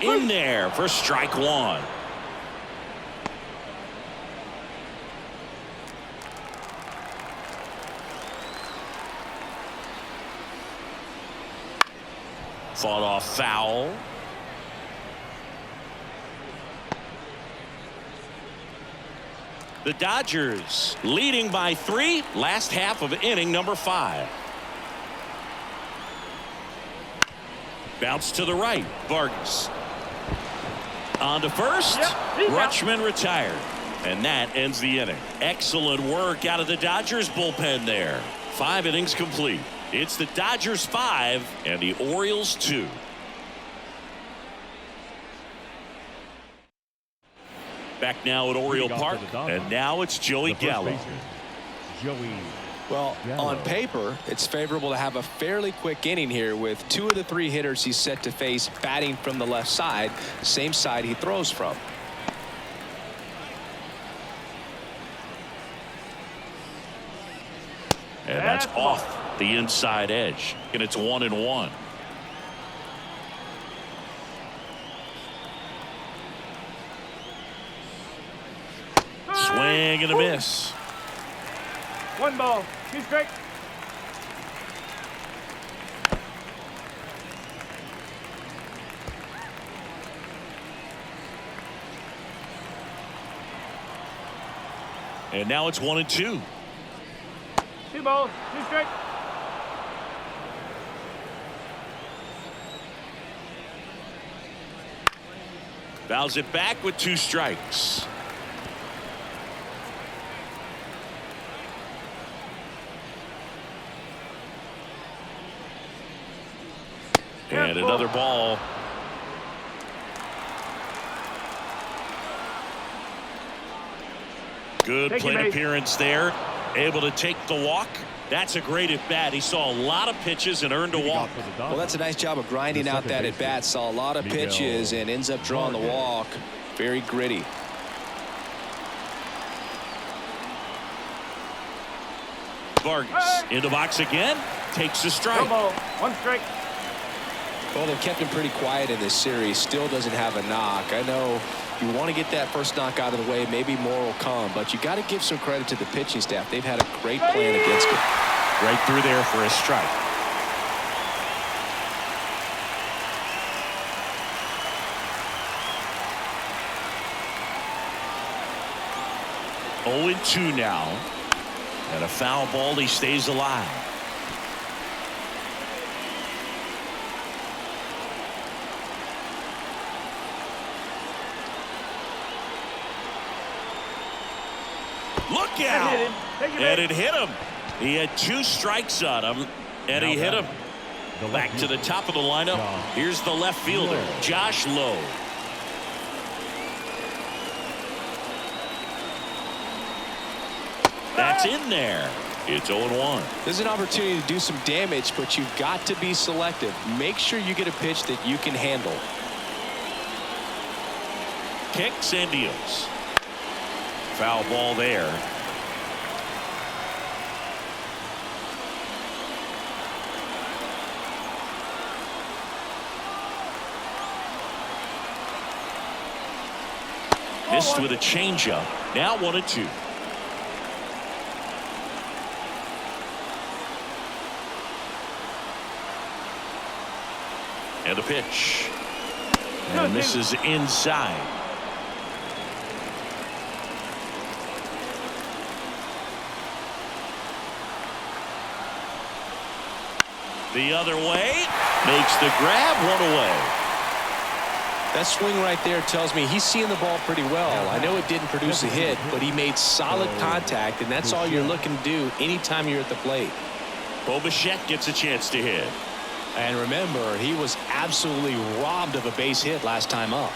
In there for strike 1. Fought off foul. The Dodgers leading by 3, last half of inning number 5. Bounce to the right. Vargas on to first. Rutschman retired, and that ends the inning. Excellent work out of the Dodgers bullpen there. 5 innings complete. It's the Dodgers 5 and the Orioles 2. Back now at Oriole Park, and now it's Joey Gallo. Well, on paper, it's favorable to have a fairly quick inning here with 2 of the 3 hitters he's set to face batting from the left side, same side he throws from. And that's off the inside edge, and it's 1-1. Swing and a miss. 1 ball, 2 strikes. And now it's 1-2. 2 balls, 2 strikes. Fouls it back with 2 strikes. And another ball. Good plate appearance there. Able to take the walk. That's a great at bat. He saw a lot of pitches and earned a walk. Well, that's a nice job of grinding out that at bat. Saw a lot of pitches and ends up drawing the walk. Very gritty. Vargas in the box again. Takes a strike. 1 strike. Well, they've kept him pretty quiet in this series. Still doesn't have a knock. I know you want to get that first knock out of the way. Maybe more will come, but you got to give some credit to the pitching staff. They've had a great plan against him. Right through there for a strike. Oh, 0-2 now. And a foul ball. He stays alive. Look out! And it hit him. He had 2 strikes on him, and he hit him. Back to the top of the lineup. Here's the left fielder, Josh Lowe. That's in there. It's 0-1. There's an opportunity to do some damage, but you've got to be selective. Make sure you get a pitch that you can handle. Kicks and deals. Foul ball there. Missed with a changeup. Now 1-2. And a pitch. And this is inside. The other way. Makes the grab. 1 away. That swing right there tells me he's seeing the ball pretty well. I know it didn't produce a hit, but he made solid contact, and that's all you're looking to do anytime you're at the plate. Bo Bichette gets a chance to hit. And remember, he was absolutely robbed of a base hit last time up.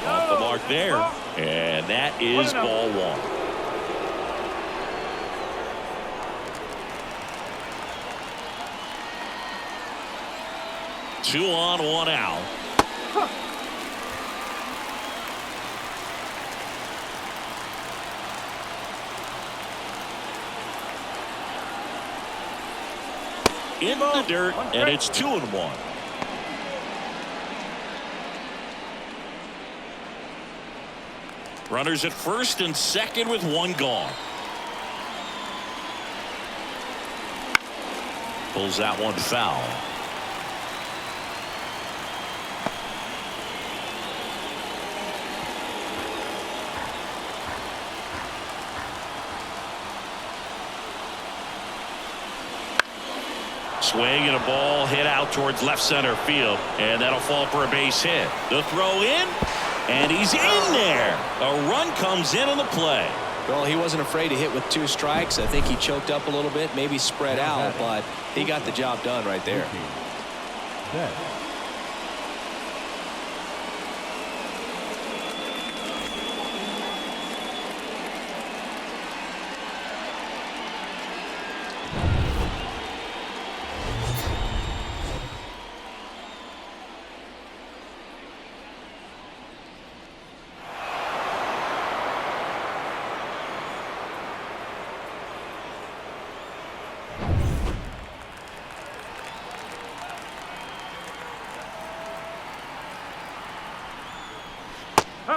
Off the mark there. And that is ball 1. Two on, 1 out. In the dirt, and it's 2-1. Runners at first and second with 1 gone. Pulls that one foul. Swing and a ball hit out towards left center field, and that'll fall for a base hit. The throw in, and he's in there. A run comes in on the play. Well, he wasn't afraid to hit with 2 strikes. I think he choked up a little bit, maybe spread out, but he got the job done right there.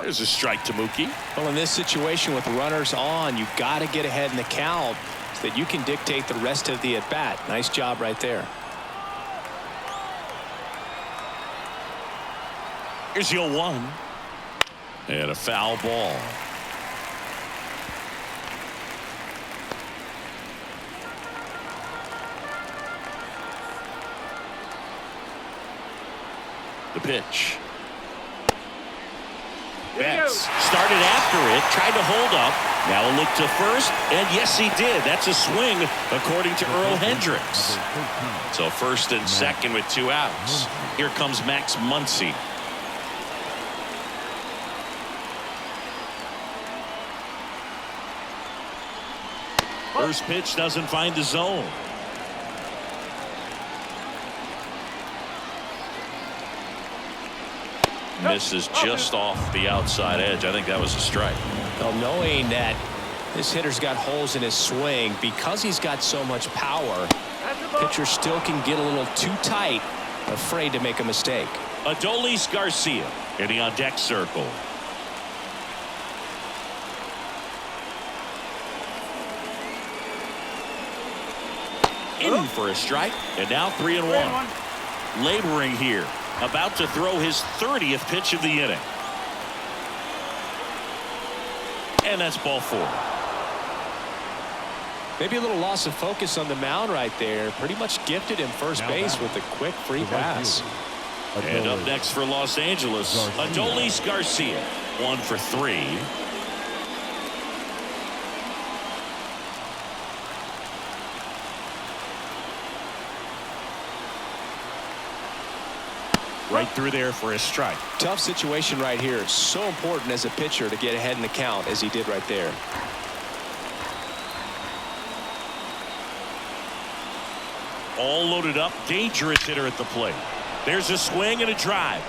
There's a strike to Mookie. Well, in this situation with runners on, you've got to get ahead in the count so that you can dictate the rest of the at-bat. Nice job right there. Here's the 0-1. And a foul ball. The pitch. Betts started after it, tried to hold up, Now a look to first, and yes, he did. That's a swing, according to Earl Hendricks. So first and second with 2 outs. Here comes Max Muncy. First pitch doesn't find the zone. Misses just off the outside edge. I think that was a strike. Well, knowing that this hitter's got holes in his swing, because he's got so much power, pitcher still can get a little too tight, afraid to make a mistake. Adolis Garcia hitting on deck circle. In for a strike, and now 3-1. Laboring here, about to throw his 30th pitch of the inning. And that's ball 4. Maybe a little loss of focus on the mound right there. Pretty much gifted him first base with a quick free pass. And up next for Los Angeles, Adolis Garcia, 1 for 3. Right through there for a strike. Tough situation right here. So important as a pitcher to get ahead in the count as he did right there. All loaded up, dangerous hitter at the plate. There's a swing and a drive.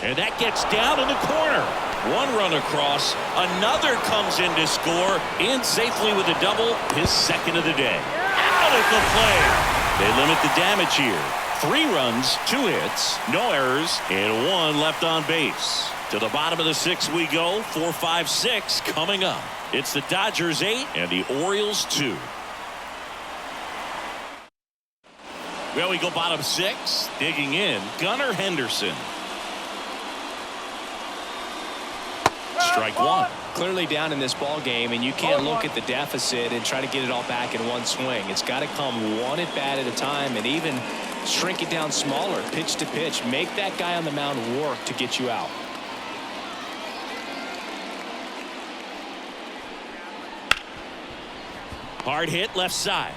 And that gets down in the corner. 1 run across. Another comes in to score. In safely with a double. His second of the day. Out at the plate. They limit the damage here. 3 runs, 2 hits, no errors, and 1 left on base. To the bottom of the 6th we go. 4, 5, 6 coming up. It's the Dodgers 8 and the Orioles 2. Well, we go bottom 6. Digging in, Gunnar Henderson. Strike 1. Clearly down in this ball game, and you can't look at the deficit and try to get it all back in one swing. It's got to come 1 at bat at a time, and even shrink it down smaller, pitch to pitch. Make that guy on the mound work to get you out. Hard hit left side.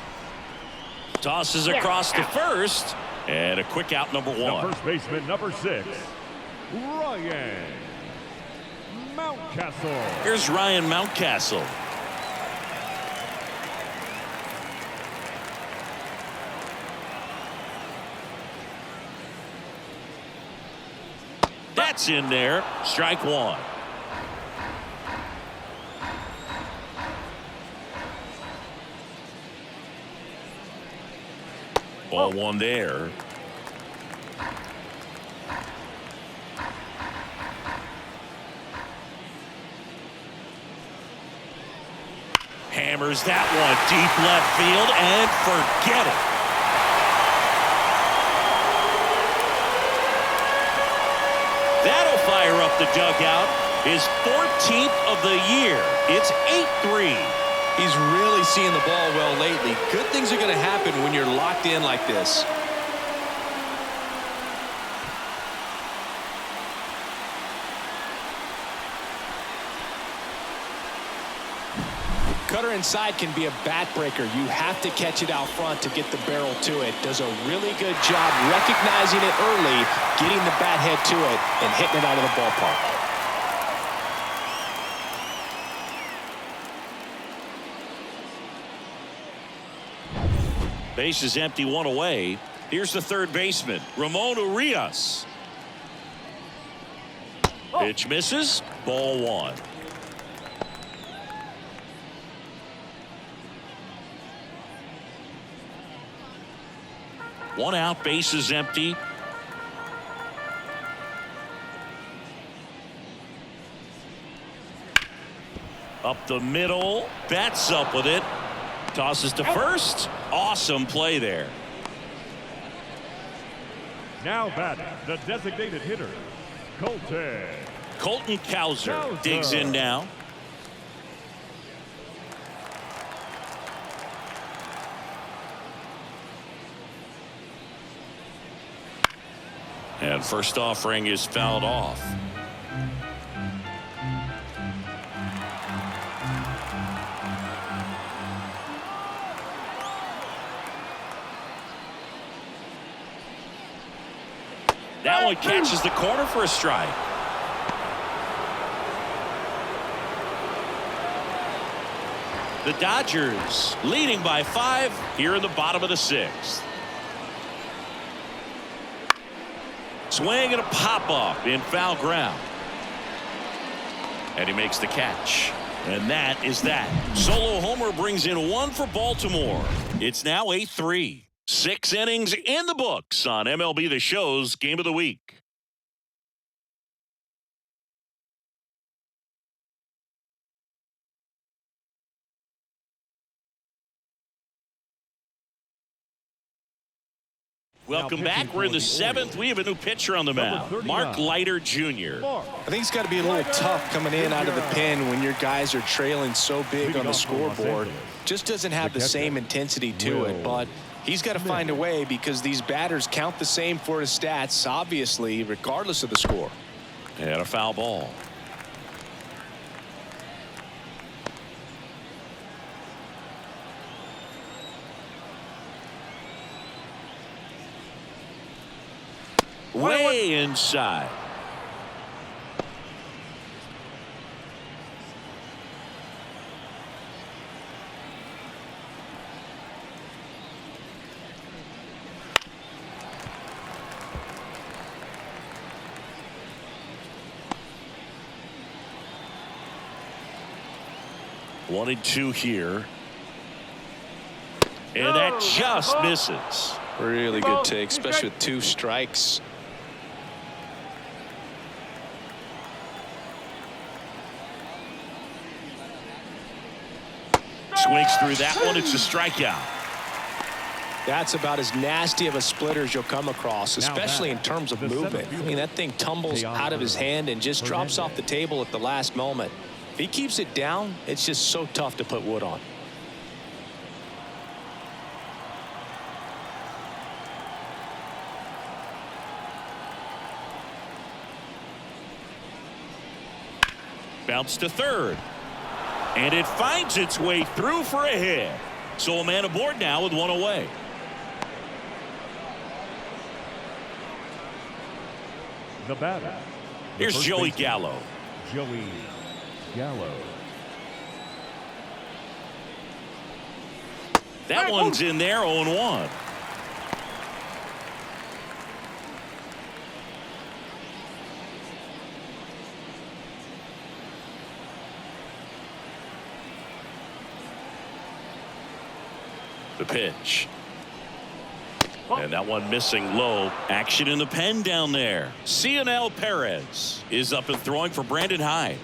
Tosses across to first, and a quick out, number 1. The first baseman, number 6, Ryan Mountcastle. Here's Ryan Mountcastle. That's in there. Strike 1. Ball 1 there. Hammers that one deep left field and forget it. That'll fire up the dugout. His 14th of the year. It's 8-3. He's really seeing the ball well lately. Good things are going to happen when you're locked in like this. Cutter inside can be a bat breaker. You have to catch it out front to get the barrel to it. Does a really good job recognizing it early, getting the bat head to it, and hitting it out of the ballpark. Base is empty, 1 away. Here's the third baseman, Ramon Urias. Pitch misses. Ball 1. One out, base is empty. Up the middle, bats up with it. Tosses to first. Awesome play there. Now batting, the designated hitter, Colton Cowser digs in now. And first offering is fouled off. That one catches the corner for a strike. The Dodgers leading by 5 here in the bottom of the 6th. Swing and a pop-up in foul ground. And he makes the catch. And that is that. Solo homer brings in 1 for Baltimore. It's now 8-3. 6 innings in the books on MLB The Show's Game of the Week. Welcome back. We're in the 7th. We have a new pitcher on the mound, Mark Leiter Jr. I think it's got to be a little tough coming in out of the pen when your guys are trailing so big on the scoreboard. Just doesn't have the same intensity to it, but he's got to find a way because these batters count the same for his stats, obviously, regardless of the score. And a foul ball. Way inside. One and 2 here. And that just misses. Really good take, especially with 2 strikes. Swings through that one. It's a strikeout. That's about as nasty of a splitter as you'll come across, especially in terms of movement. I mean, that thing tumbles out of his hand and just drops off the table at the last moment. If he keeps it down, it's just so tough to put wood on. Bounce to third. And it finds its way through for a hit. So a man aboard now with 1 away. The batter. Here's Joey Gallo. Joey Gallo. That one's in there, 0-1. The pitch. And that one missing low. Action in the pen down there. Cionel Perez is up and throwing for Brandon Hyde.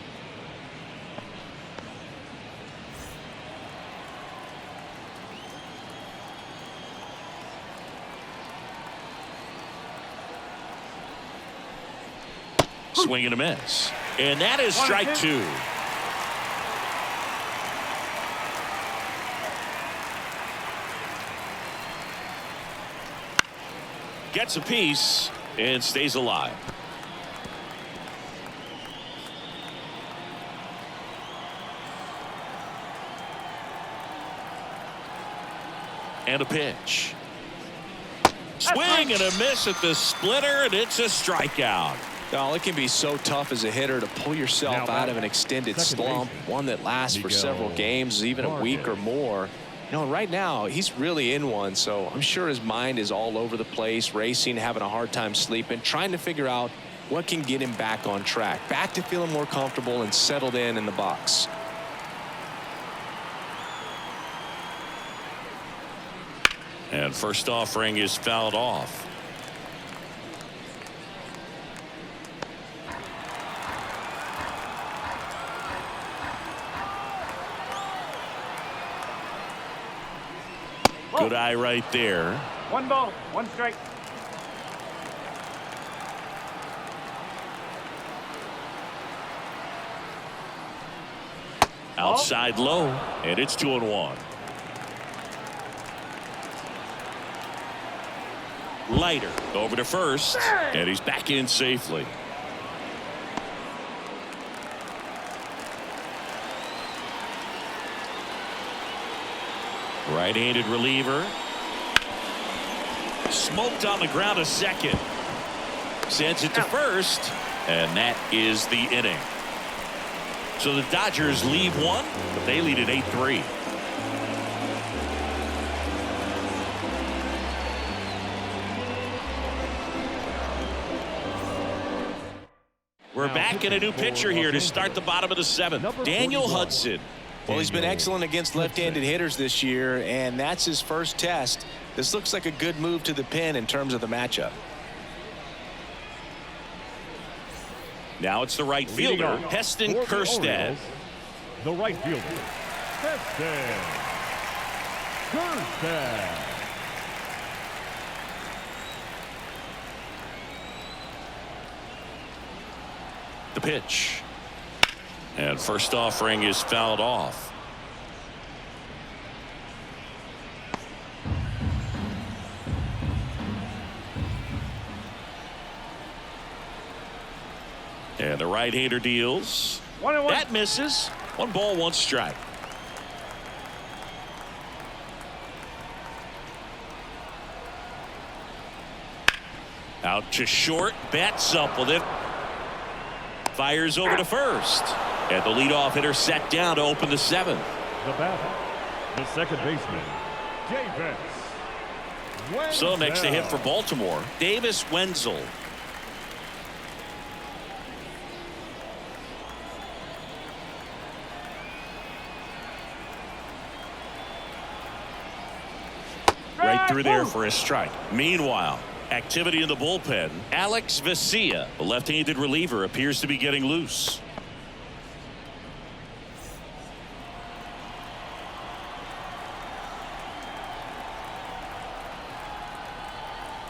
Swing and a miss. And that is strike 2. Gets a piece and stays alive. And a pitch. Swing and a miss at the splitter, and it's a strikeout. Oh, it can be so tough as a hitter to pull yourself out of an extended slump, one that lasts for several games, even a week or more. You know, right now, he's really in one, so I'm sure his mind is all over the place, racing, having a hard time sleeping, trying to figure out what can get him back on track, back to feeling more comfortable and settled in the box. And first offering is fouled off. Good eye right there. 1 ball, 1 strike. Outside low, and it's 2-1. Leiter over to first, and he's back in safely. Right-handed reliever. Smoked on the ground a second. Sends it to first, and that is the inning. So the Dodgers leave one, but they lead at 8-3. We're back in a new pitcher here to start the bottom of the seventh. Daniel Hudson. Well, he's been excellent against left-handed hitters this year, and that's his first test. This looks like a good move to the pin in terms of the matchup. Now it's the right fielder, Heston Kjerstad. The right fielder, Heston Kjerstad. The pitch. And first offering is fouled off. And the right-hander deals. 1-1. That misses. 1 ball, 1 strike. Out to short. Bats up with it. Fires over to first. And the leadoff hitter set down to open the 7th. The batter, the second baseman, Davis Wenzel. So next to hit for Baltimore, Davis Wenzel. Right through there for a strike. Meanwhile, activity in the bullpen. Alex Vesia, the left-handed reliever, appears to be getting loose.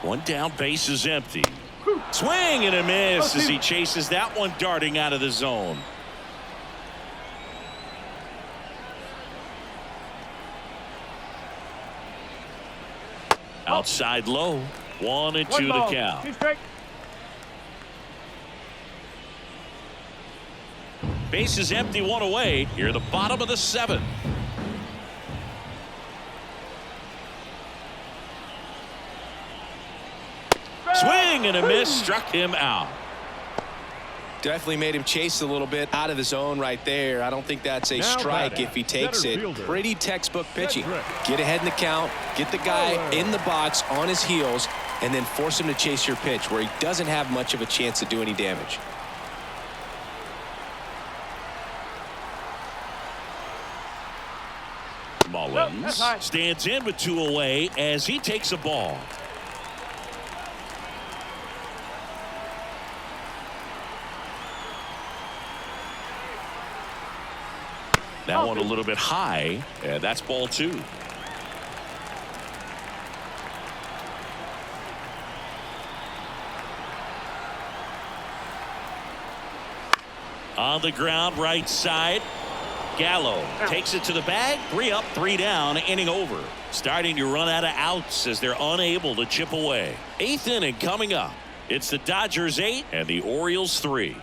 One down, base is empty. Swing and a miss as he chases that one darting out of the zone. Outside low. 1-2 the count. 2 strike. Base is empty, 1 away. Here, the bottom of the 7th. Swing and a miss, struck him out. Definitely made him chase a little bit out of the zone right there. I don't think that's a strike if he takes it. Pretty textbook pitching. Get ahead in the count, get the guy in the box on his heels, and then force him to chase your pitch where he doesn't have much of a chance to do any damage. Mullins stands in with 2 away as he takes a ball. That one a little bit high, and that's ball 2. On the ground, right side. Gallo takes it to the bag. 3 up, 3 down, inning over. Starting to run out of outs as they're unable to chip away. 8th inning coming up. It's the Dodgers 8 and the Orioles 3.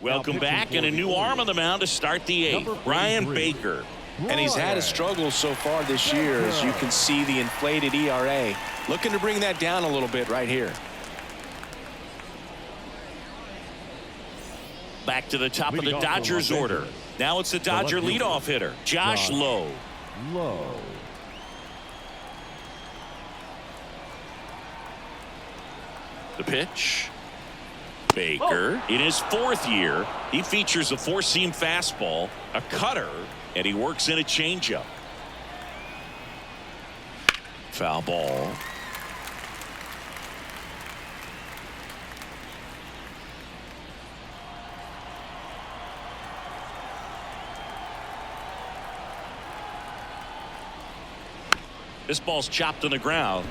Welcome back, and a new arm on the mound to start the 8th. Brian Baker. And he's had his struggles so far this year, as you can see the inflated ERA. Looking to bring that down a little bit right here. Back to the top of the Dodgers order. Now it's the Dodger leadoff hitter, Josh Lowe. The pitch. Baker, in his 4th year, he features a 4-seam fastball, a cutter, and he works in a changeup. Foul ball. This ball's chopped on the ground.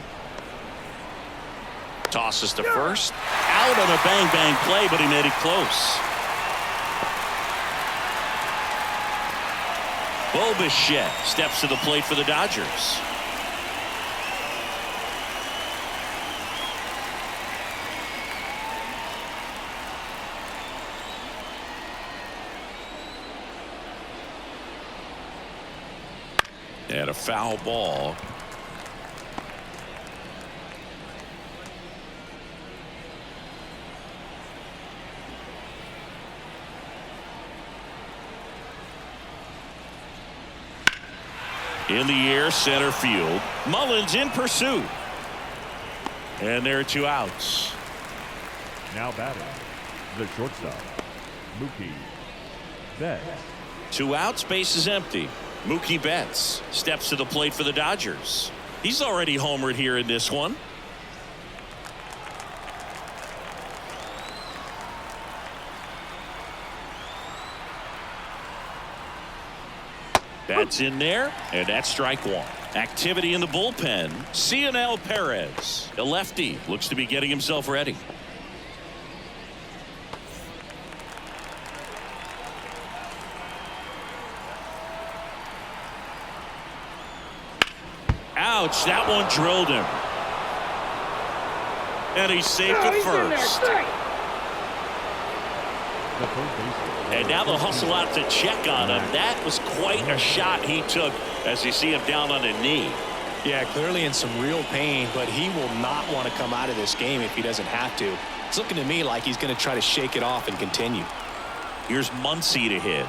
Tosses to first. Out on a bang-bang play, but he made it close. Bo Bichette steps to the plate for the Dodgers. And a foul ball. In the air, center field. Mullins in pursuit. And there are 2 outs. Now batting, the shortstop, Mookie Betts. 2 outs, base is empty. Mookie Betts steps to the plate for the Dodgers. He's already homered here in this one. That's in there, and that's strike 1. Activity in the bullpen. Cionel Perez, a lefty, looks to be getting himself ready. Ouch, that one drilled him. And he's safe at first. And now they'll hustle out to check on him. That was quite a shot he took as you see him down on a knee. Yeah, clearly in some real pain, but he will not want to come out of this game if he doesn't have to. It's looking to me like he's going to try to shake it off and continue. Here's Muncy to hit.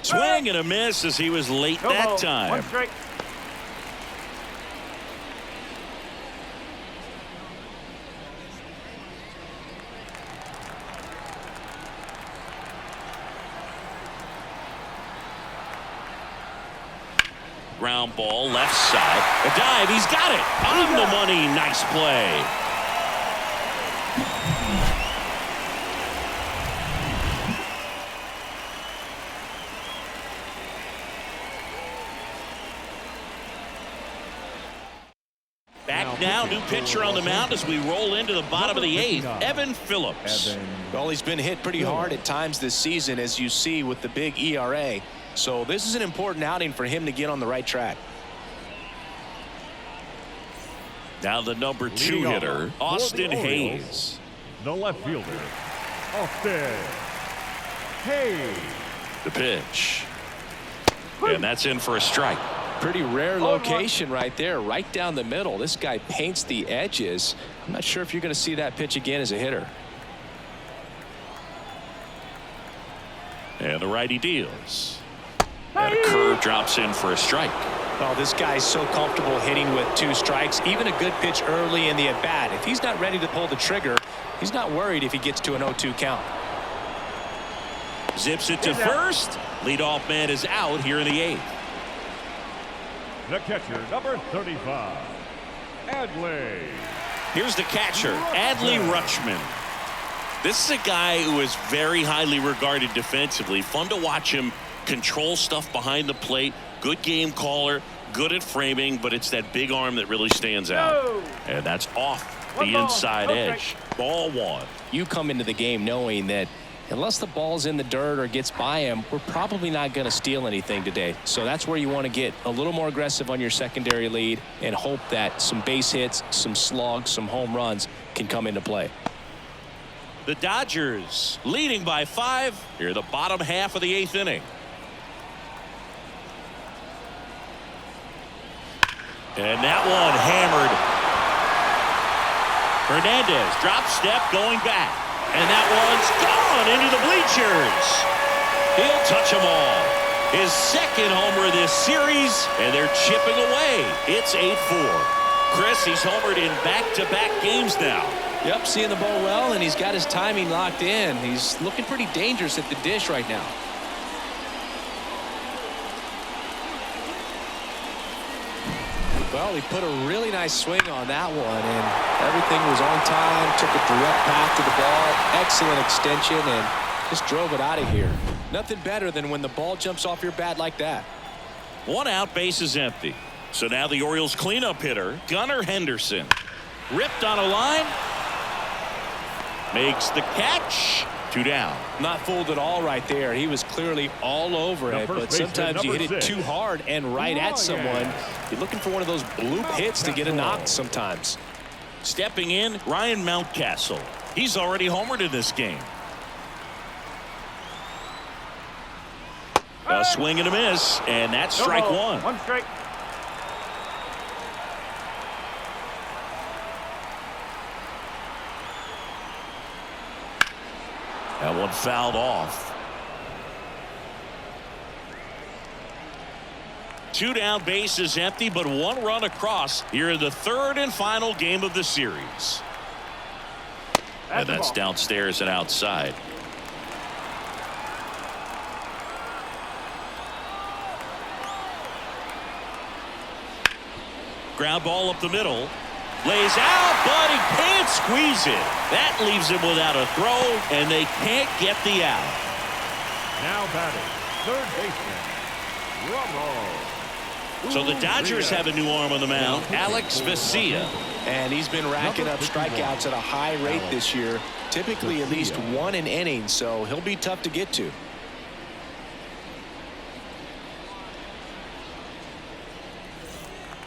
Swing and a miss as he was late that time. 1 strike. Ground ball left side. A dive. He's got it. On the money. Nice play. Back now, new pitcher on the mound as we roll into the bottom of the 8th. Evan Phillips. Well, he's been hit pretty hard at times this season, as you see with the big ERA. So this is an important outing for him to get on the right track. Now the number 2 hitter, Austin Hayes. The left fielder, Austin Hayes. The pitch. And that's in for a strike. Pretty rare location right there, right down the middle. This guy paints the edges. I'm not sure if you're going to see that pitch again as a hitter. And the righty deals. And a curve drops in for a strike. Oh, this guy's so comfortable hitting with 2 strikes. Even a good pitch early in the at-bat. If he's not ready to pull the trigger, he's not worried if he gets to an 0-2 count. Zips it to first. Leadoff man is out here in the 8th. The catcher, number 35, Adley. Here's the catcher, Adley Rutschman. This is a guy who is very highly regarded defensively. Fun to watch him control stuff behind the plate. Good game caller, good at framing, but it's that big arm that really stands out. And that's off the inside edge. Ball 1. You come into the game knowing that unless the ball's in the dirt or gets by him, we're probably not going to steal anything today. So that's where you want to get a little more aggressive on your secondary lead and hope that some base hits, some slugs, some home runs can come into play. The Dodgers leading by 5 here the bottom half of the 8th inning. And that one hammered. Hernandez drop step going back. And that one's gone into the bleachers. He'll touch them all. His 2nd homer this series, and they're chipping away. It's 8-4. Chris, he's homered in back-to-back games now. Yep, seeing the ball well, and he's got his timing locked in. He's looking pretty dangerous at the dish right now. Well, he put a really nice swing on that one, and everything was on time, took a direct path to the ball, excellent extension, and just drove it out of here. Nothing better than when the ball jumps off your bat like that. 1 out, base is empty. So now the Orioles cleanup hitter, Gunnar Henderson. Ripped on a line. Makes the catch. 2 down. Not fooled at all right there. He was clearly all over it, but sometimes you hit it too hard and right at someone. You're looking for one of those bloop hits to get a knock sometimes. Stepping in, Ryan Mountcastle. He's already homered in this game. A swing and a miss, and that's strike one. One strike. That one fouled off. 2 down, base is empty, but 1 run across here in the 3rd and final game of the series. And that's downstairs and outside. Ground ball up the middle. Lays out, but he can't squeeze it. That leaves him without a throw, and they can't get the out. Now batting, third baseman, Romo. So the Dodgers have a new arm on the mound, Alex Vesia. And he's been racking up strikeouts at a high rate this year, typically at least 1 an inning, so he'll be tough to get to.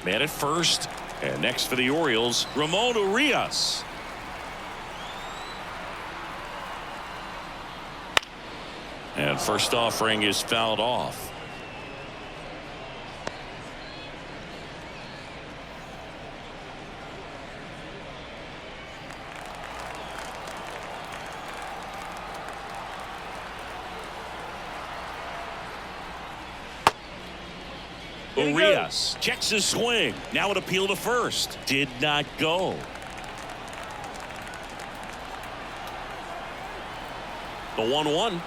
Man at first, and next for the Orioles, Ramon Urias. And first offering is fouled off. Urias checks his swing. Now an appeal to first. Did not go. The 1-1.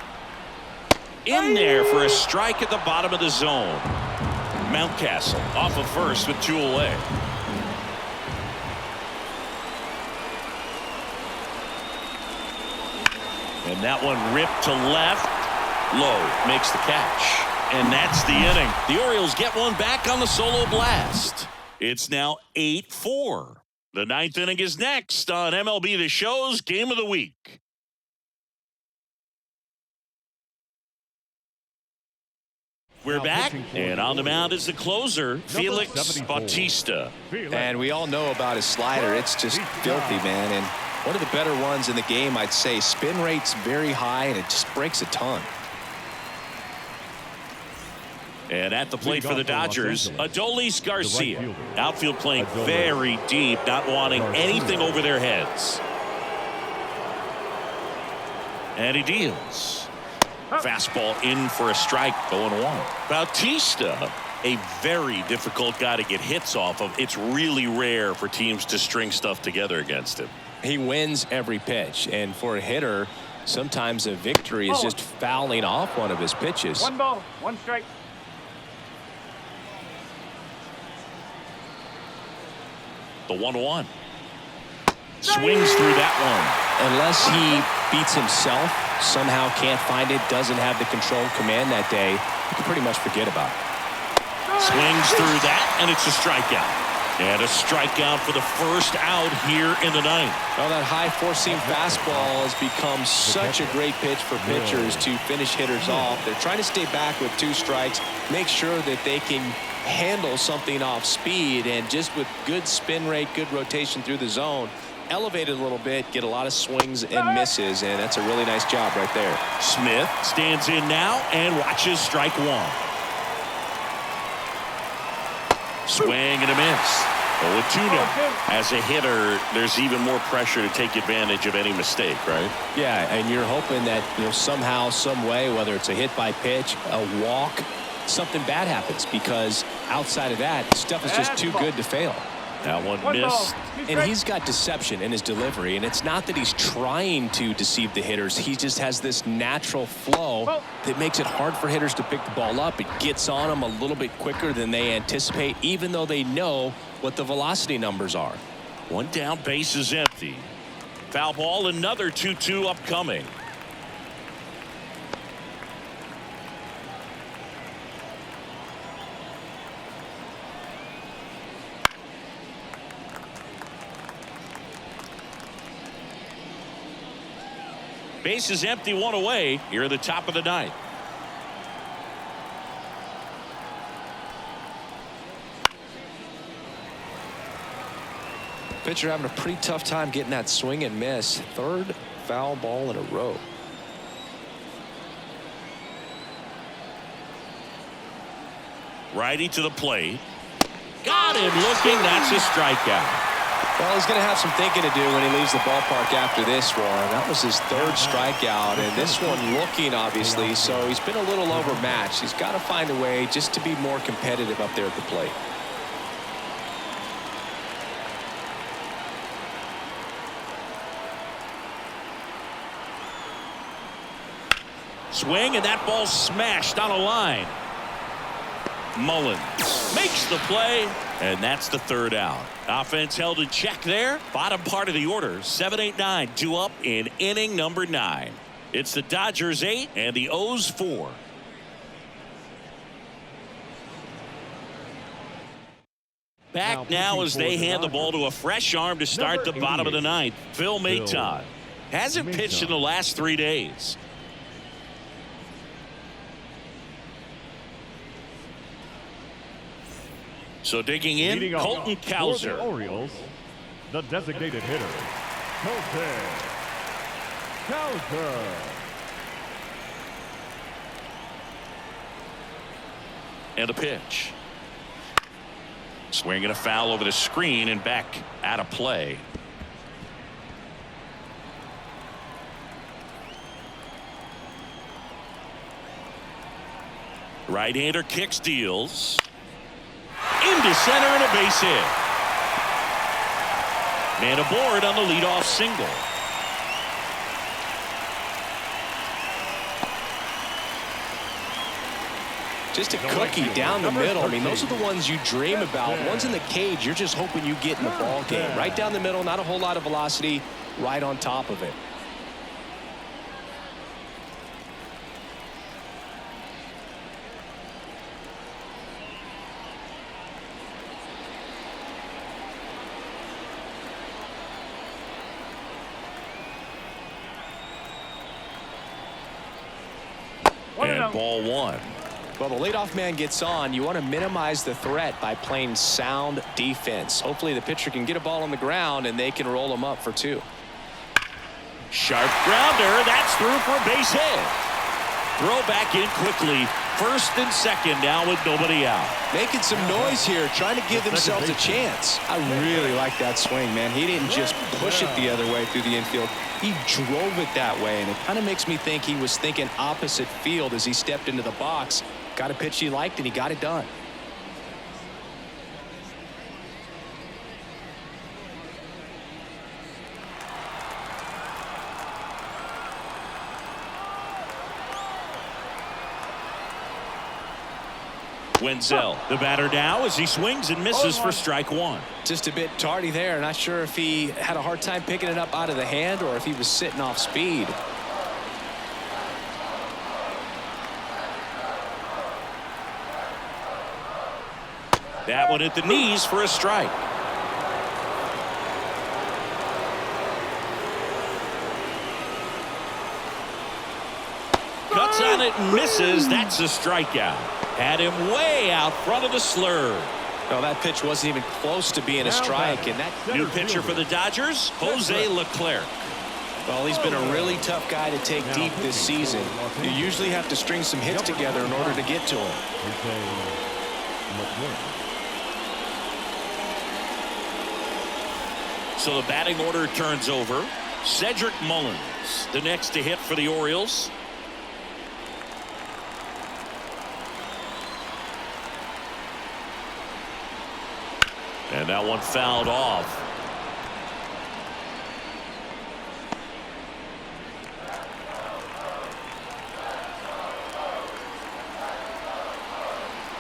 In there for a strike at the bottom of the zone. Mountcastle off of first with 2 away. And that one ripped to left. Lowe makes the catch. And that's the inning. The Orioles get one back on the solo blast. It's now 8-4. The 9th inning is next on MLB The Show's Game of the Week. We're back, and on the mound is the closer, Felix Bautista. And we all know about his slider. It's just filthy, man. And one of the better ones in the game, I'd say. Spin rate's very high, and it just breaks a ton. And at the plate for the Dodgers, Adolis Garcia. Outfield playing very deep, not wanting anything over their heads. And he deals. Fastball in for a strike, 0-1. Bautista, a very difficult guy to get hits off of. It's really rare for teams to string stuff together against him. He wins every pitch, and for a hitter, sometimes a victory is just fouling off one of his pitches. 1 ball, 1 strike. The 1-1. Swings through that one. Unless he beats himself, somehow can't find it, doesn't have the control command that day, you can pretty much forget about it. Swings through that, and it's a strikeout. And a strikeout for the first out here in the 9th. Well, that high four-seam fastball has become such a great pitch for pitchers to finish hitters off. They're trying to stay back with 2 strikes, make sure that they can handle something off speed, and just with good spin rate, good rotation through the zone, elevate it a little bit, get a lot of swings and misses, and that's a really nice job right there. Smith stands in now and watches strike 1. Swing and a miss. 0-2 now. As a hitter, there's even more pressure to take advantage of any mistake, right? Yeah, and you're hoping that, somehow, some way, whether it's a hit by pitch, a walk, something bad happens, because outside of that, stuff is just too good to fail. That one missed. And he's got deception in his delivery, and it's not that he's trying to deceive the hitters. He just has this natural flow that makes it hard for hitters to pick the ball up. It gets on them a little bit quicker than they anticipate, even though they know what the velocity numbers are. 1 down, base is empty. Foul ball, another 2-2 upcoming. Base is empty, 1 away here at the top of the 9th. Pitcher having a pretty tough time getting that swing and miss. 3rd foul ball in a row. Righty to the plate. Got him looking. That's a strikeout. Well, he's going to have some thinking to do when he leaves the ballpark after this one. That was his third strikeout, and this one looking, obviously, so he's been a little overmatched. He's got to find a way just to be more competitive up there at the plate. Swing, and that ball smashed on a line. Mullins makes the play, and that's the third out. Offense held in check there. Bottom part of the order, 7-8-9, 2 up in inning number 9. It's the Dodgers 8 and the O's 4. Back now as they hand the ball to a fresh arm to start the bottom of the 9th. Phil Maton hasn't pitched in the last 3 days. So digging in, Colton Cowser. For the Orioles, the designated hitter, Colton Cowser. And a pitch. Swinging a foul over the screen and back out of play. Right-hander kicks, deals. Into center and a base hit. Man aboard on the leadoff single. Just a cookie down the middle. I mean, those are the ones you dream about. Ones in the cage, you're just hoping you get in the ball game. Right down the middle, not a whole lot of velocity, right on top of it. And ball 1. Well, the leadoff man gets on. You want to minimize the threat by playing sound defense. Hopefully the pitcher can get a ball on the ground and they can roll him up for 2. Sharp grounder. That's through for a base hit. Throw back in quickly. First and second now with nobody out. Making some noise here, trying to give themselves a chance. I really like that swing, man. He didn't just push it the other way through the infield. He drove it that way, and it kind of makes me think he was thinking opposite field as he stepped into the box. Got a pitch he liked, and he got it done. Wenzel, the batter now as he swings and misses for strike 1. Just a bit tardy there. Not sure if he had a hard time picking it up out of the hand or if he was sitting off speed. That one at the knees for a strike. Cuts on it and misses. That's a strikeout. Had him way out front of the slur. Well, that pitch wasn't even close to being a strike. And that New pitcher for the Dodgers, Jose Leclerc. Well, he's been a really tough guy to take deep this season. You usually have to string some hits together in order to get to him. So the batting order turns over. Cedric Mullins, the next to hit for the Orioles. And that one fouled off.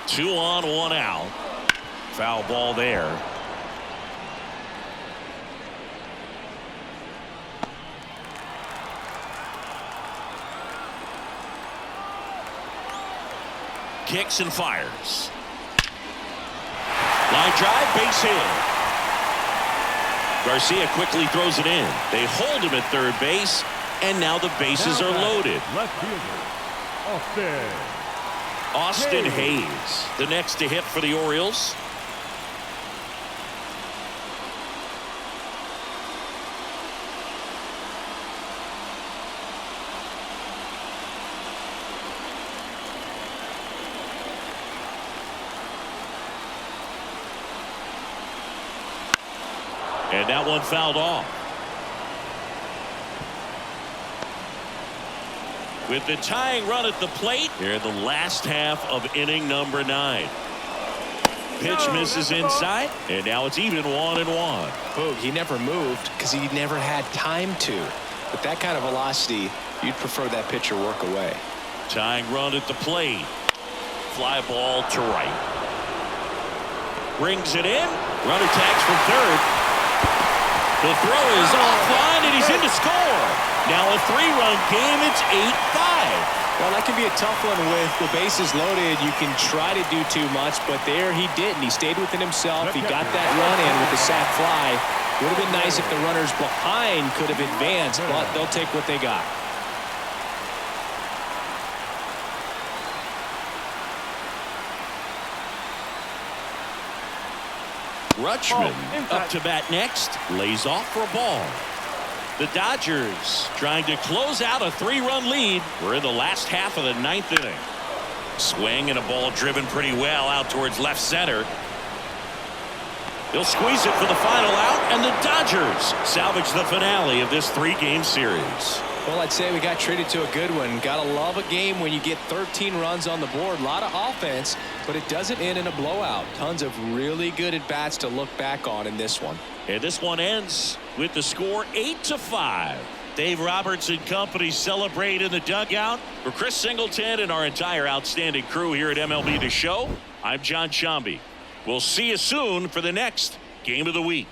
Two on, one out. Foul ball there. Kicks and fires. Line drive, base hit. Garcia quickly throws it in. They hold him at third base, and now the bases are loaded. Left fielder, Austin Hayes, the next to hit for the Orioles. And that one fouled off. With the tying run at the plate here in the last half of inning number 9. Pitch misses inside, and now it's even 1-1. Boog, he never moved because he never had time to. With that kind of velocity, you'd prefer that pitcher work away. Tying run at the plate. Fly ball to right. Brings it in. Runner tags from third. The throw is offline, and he's in to score. Now a 3-run game. It's 8-5. Well, that can be a tough one with the bases loaded. You can try to do too much, but there he didn't. He stayed within himself. He got that run in with the sac fly. Would have been nice if the runners behind could have advanced, but they'll take what they got. Rutschman up to bat next. Lays off for a ball. The Dodgers trying to close out a 3-run lead. We're in the last half of the 9th inning. Swing and a ball driven pretty well out towards left center. They'll squeeze it for the final out, and the Dodgers salvage the finale of this 3-game series. Well, I'd say we got treated to a good one. Gotta love a game when you get 13 runs on the board. A lot of offense, but it doesn't end in a blowout. Tons of really good at-bats to look back on in this one. And this one ends with the score 8-5. Dave Roberts and company celebrate in the dugout. For Chris Singleton and our entire outstanding crew here at MLB The Show, I'm John Sciambi. We'll see you soon for the next Game of the Week.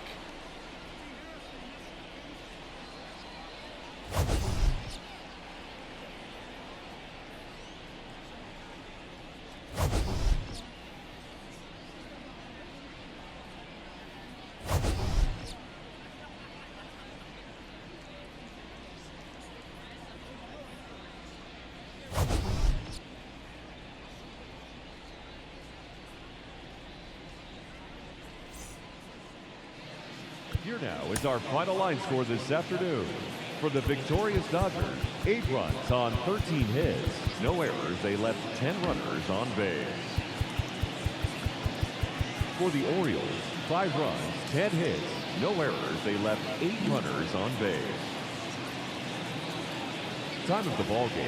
Here now is our final line score this afternoon. For the victorious Dodgers, 8 runs on 13 hits. No errors. They left 10 runners on base. For the Orioles, 5 runs, 10 hits. No errors. They left 8 runners on base. Time of the ball game.